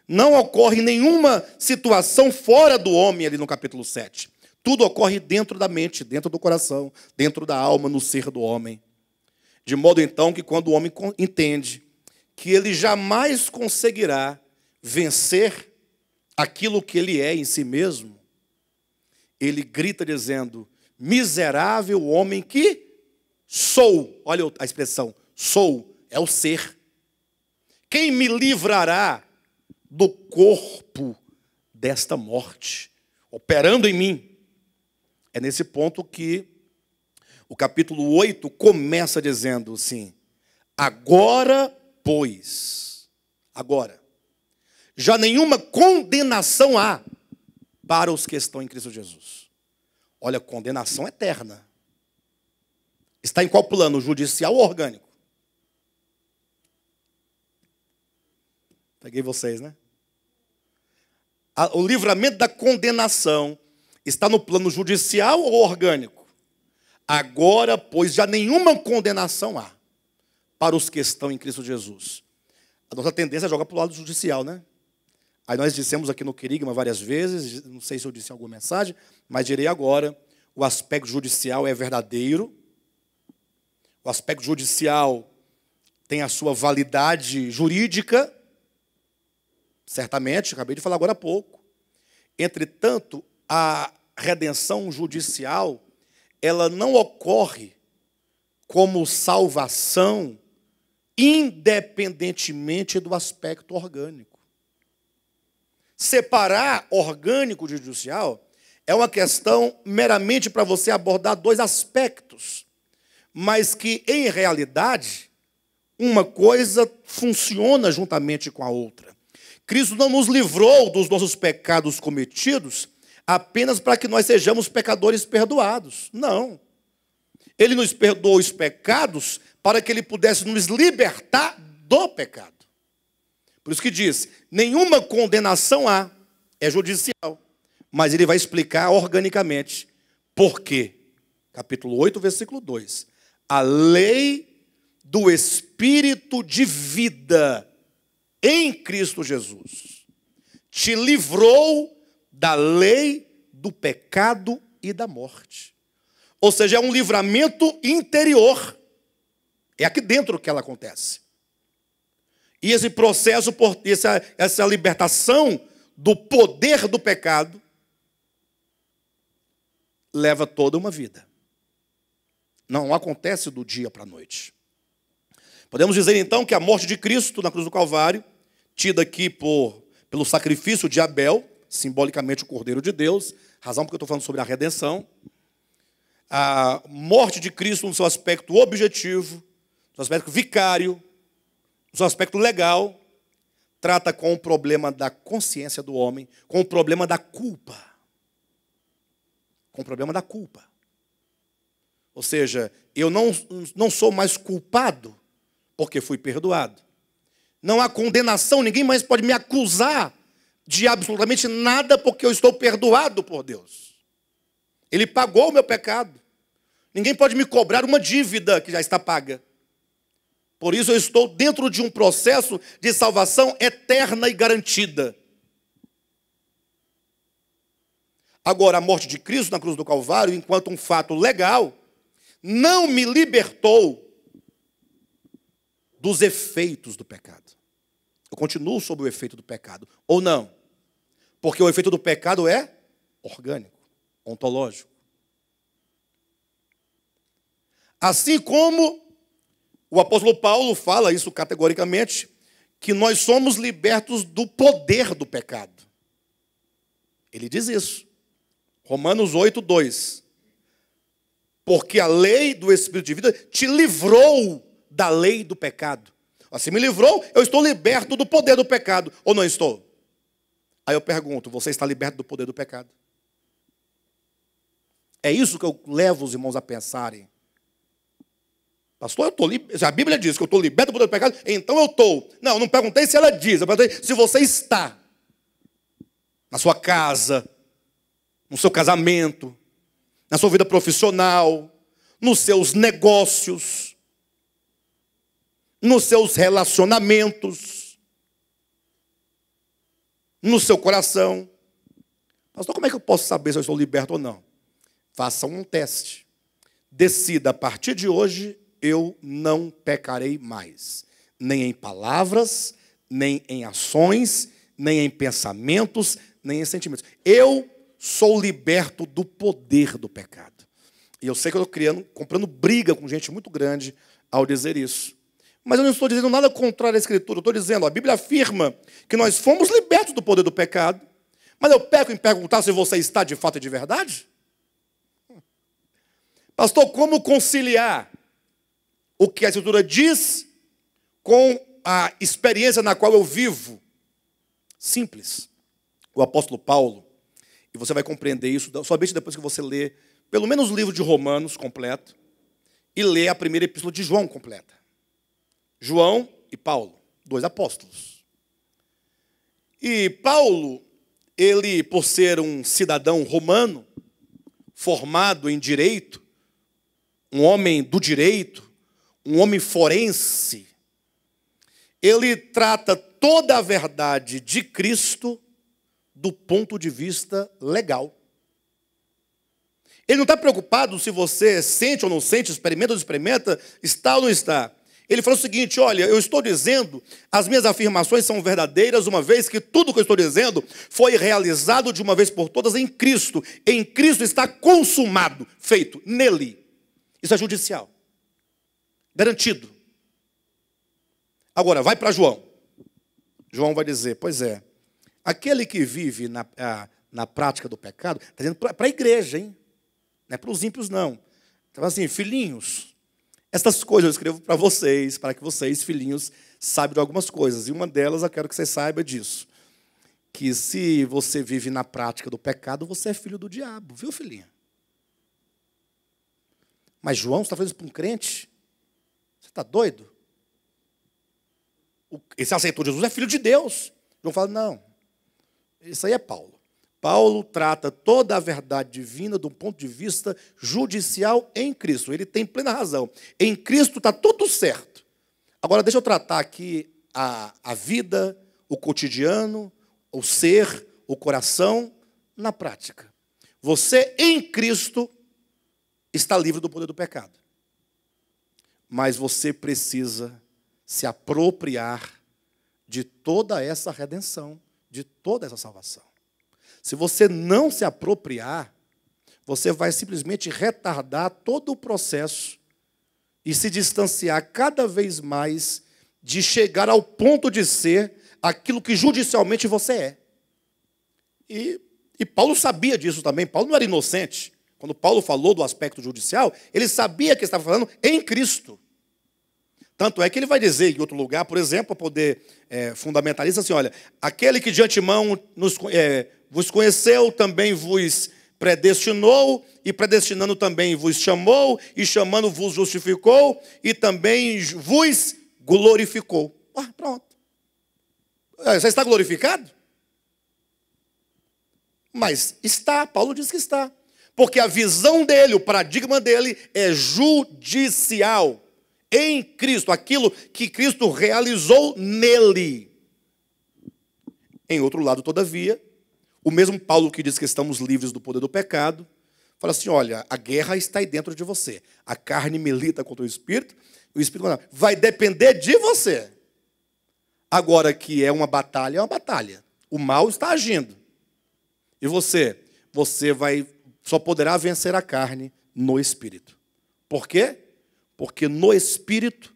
Não ocorre nenhuma situação fora do homem ali no capítulo 7. Tudo ocorre dentro da mente, dentro do coração, dentro da alma, no ser do homem. De modo, então, que quando o homem entende que ele jamais conseguirá vencer aquilo que ele é em si mesmo, ele grita dizendo, miserável homem que sou. Olha a expressão, sou, é o ser. Quem me livrará do corpo desta morte, operando em mim? É nesse ponto que o capítulo 8 começa dizendo assim, agora, pois, agora, já nenhuma condenação há para os que estão em Cristo Jesus. Olha, condenação eterna. Está em qual plano? Judicial ou orgânico? Peguei vocês, né? O livramento da condenação está no plano judicial ou orgânico? Agora, pois, já nenhuma condenação há para os que estão em Cristo Jesus. A nossa tendência é jogar para o lado judicial, né? Aí nós dissemos aqui no Querigma várias vezes, não sei se eu disse em alguma mensagem, mas direi agora, o aspecto judicial é verdadeiro, o aspecto judicial tem a sua validade jurídica, certamente, acabei de falar agora há pouco. Entretanto, a redenção judicial, ela não ocorre como salvação independentemente do aspecto orgânico. Separar orgânico de judicial é uma questão meramente para você abordar dois aspectos, mas que, em realidade, uma coisa funciona juntamente com a outra. Cristo não nos livrou dos nossos pecados cometidos apenas para que nós sejamos pecadores perdoados. Não. Ele nos perdoou os pecados para que Ele pudesse nos libertar do pecado. Por isso que diz, nenhuma condenação há, é judicial. Mas Ele vai explicar organicamente por quê. Capítulo 8, versículo 2. A lei do Espírito de vida em Cristo Jesus te livrou da lei do pecado e da morte. Ou seja, é um livramento interior. É aqui dentro que ela acontece. E esse processo, essa libertação do poder do pecado, leva toda uma vida. Não acontece do dia para a noite. Podemos dizer então que a morte de Cristo na cruz do Calvário, tida aqui pelo sacrifício de Abel, simbolicamente o Cordeiro de Deus, razão porque eu estou falando sobre a redenção, a morte de Cristo no seu aspecto objetivo, no seu aspecto vicário, no seu aspecto legal, trata com o problema da consciência do homem, com o problema da culpa. Com o problema da culpa. Ou seja, eu não sou mais culpado porque fui perdoado. Não há condenação, ninguém mais pode me acusar de absolutamente nada porque eu estou perdoado por Deus. Ele pagou o meu pecado. Ninguém pode me cobrar uma dívida que já está paga. Por isso eu estou dentro de um processo de salvação eterna e garantida. Agora, a morte de Cristo na cruz do Calvário, enquanto um fato legal, não me libertou dos efeitos do pecado. Eu continuo sob o efeito do pecado, ou não? Porque o efeito do pecado é orgânico, ontológico. Assim como o apóstolo Paulo fala isso categoricamente, que nós somos libertos do poder do pecado. Ele diz isso. Romanos 8, 2. Porque a lei do Espírito de vida te livrou da lei do pecado. Assim me livrou, eu estou liberto do poder do pecado. Ou não estou? Aí eu pergunto, você está liberto do poder do pecado? É isso que eu levo os irmãos a pensarem. Pastor, eu estou liberto. A Bíblia diz que eu estou liberto do poder do pecado, então eu estou. Não, eu não perguntei se ela diz, eu perguntei se você está. Na sua casa, no seu casamento, na sua vida profissional, nos seus negócios, nos seus relacionamentos, no seu coração. Pastor, como é que eu posso saber se eu estou liberto ou não? Faça um teste. Decida, a partir de hoje, eu não pecarei mais. Nem em palavras, nem em ações, nem em pensamentos, nem em sentimentos. Eu sou liberto do poder do pecado. E eu sei que eu estou comprando briga com gente muito grande ao dizer isso. Mas eu não estou dizendo nada contrário à Escritura. Eu estou dizendo, a Bíblia afirma que nós fomos libertos do poder do pecado. Mas eu peco em perguntar se você está de fato e de verdade? Pastor, como conciliar o que a Escritura diz com a experiência na qual eu vivo? Simples. O apóstolo Paulo, e você vai compreender isso somente depois que você lê pelo menos o livro de Romanos completo e lê a primeira epístola de João completa. João e Paulo, dois apóstolos. E Paulo, ele, por ser um cidadão romano, formado em direito, um homem do direito, um homem forense, ele trata toda a verdade de Cristo do ponto de vista legal. Ele não está preocupado se você sente ou não sente, experimenta ou não experimenta, está ou não está. Ele falou o seguinte: olha, eu estou dizendo, as minhas afirmações são verdadeiras, uma vez que tudo que eu estou dizendo foi realizado de uma vez por todas em Cristo. Em Cristo está consumado, feito, nele. Isso é judicial. Garantido. Agora, vai para João. João vai dizer, pois é, aquele que vive na prática do pecado, está dizendo para a igreja, hein? Não é para os ímpios, não. Então, assim, filhinhos, essas coisas eu escrevo para vocês, para que vocês, filhinhos, saibam de algumas coisas. E uma delas, eu quero que você saiba disso. Que se você vive na prática do pecado, você é filho do diabo. Viu, filhinha? Mas João, você está fazendo isso para um crente? Você está doido? Esse aceitou Jesus é filho de Deus. João fala, não. Isso aí é Paulo. Paulo trata toda a verdade divina de um ponto de vista judicial em Cristo. Ele tem plena razão. Em Cristo está tudo certo. Agora, deixa eu tratar aqui a vida, o cotidiano, o ser, o coração, na prática. Você, em Cristo, está livre do poder do pecado. Mas você precisa se apropriar de toda essa redenção, de toda essa salvação. Se você não se apropriar, você vai simplesmente retardar todo o processo e se distanciar cada vez mais de chegar ao ponto de ser aquilo que judicialmente você é. E Paulo sabia disso também. Paulo não era inocente. Quando Paulo falou do aspecto judicial, ele sabia que estava falando em Cristo. Tanto é que ele vai dizer em outro lugar, por exemplo, para poder fundamentar isso, assim, olha, aquele que de antemão vos conheceu, também vos predestinou, e predestinando também vos chamou, e chamando vos justificou, e também vos glorificou. Pronto. Você está glorificado? Mas está, Paulo diz que está. Porque a visão dele, o paradigma dele é judicial. Em Cristo, aquilo que Cristo realizou nele. Em outro lado, todavia, o mesmo Paulo que diz que estamos livres do poder do pecado, fala assim, olha, a guerra está aí dentro de você. A carne milita contra o Espírito vai depender de você. Agora que é uma batalha, O mal está agindo. E você só poderá vencer a carne no Espírito. Por quê? Porque no Espírito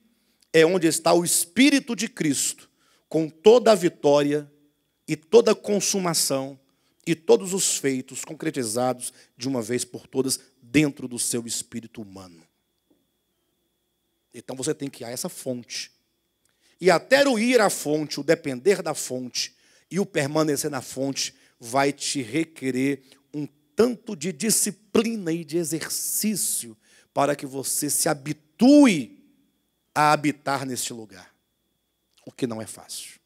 é onde está o Espírito de Cristo, com toda a vitória e toda a consumação e todos os feitos concretizados de uma vez por todas dentro do seu espírito humano. Então você tem que ir a essa fonte. E até o ir à fonte, o depender da fonte e o permanecer na fonte vai te requerer um tanto de disciplina e de exercício para que você se habitue a habitar neste lugar, o que não é fácil.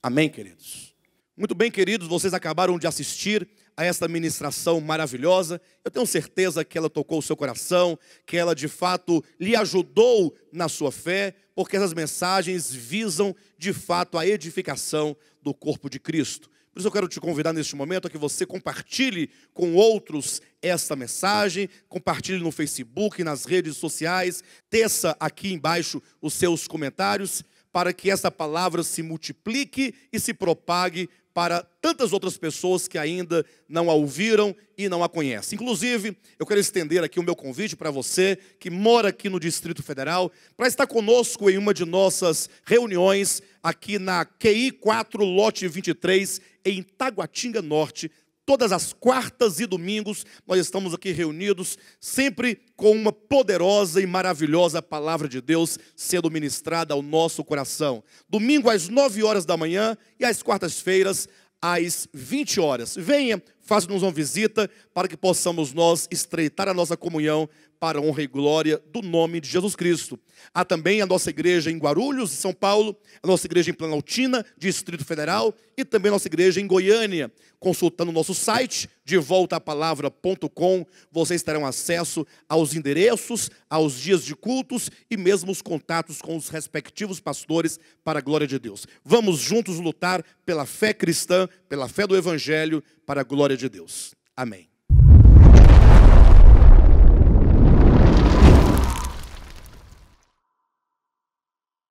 Amém, queridos? Muito bem, queridos, vocês acabaram de assistir a esta ministração maravilhosa. Eu tenho certeza que ela tocou o seu coração, que ela de fato lhe ajudou na sua fé, porque essas mensagens visam de fato a edificação do corpo de Cristo. Por isso eu quero te convidar neste momento a que você compartilhe com outros esta mensagem, compartilhe no Facebook, nas redes sociais, teça aqui embaixo os seus comentários, para que essa palavra se multiplique e se propague para tantas outras pessoas que ainda não a ouviram e não a conhecem. Inclusive, eu quero estender aqui o meu convite para você que mora aqui no Distrito Federal, para estar conosco em uma de nossas reuniões aqui na QI 4, lote 23, em Taguatinga Norte. Todas as quartas e domingos nós estamos aqui reunidos, sempre com uma poderosa e maravilhosa palavra de Deus sendo ministrada ao nosso coração. Domingo às 9 horas da manhã e às quartas-feiras às 20 horas. Venha, faça-nos uma visita para que possamos nós estreitar a nossa comunhão para a honra e glória do nome de Jesus Cristo. Há também a nossa igreja em Guarulhos, São Paulo, a nossa igreja em Planaltina, Distrito Federal, e também a nossa igreja em Goiânia. Consultando o nosso site, devoltapalavra.com, vocês terão acesso aos endereços, aos dias de cultos e mesmo os contatos com os respectivos pastores para a glória de Deus. Vamos juntos lutar pela fé cristã, pela fé do Evangelho, para a glória de Deus. Amém.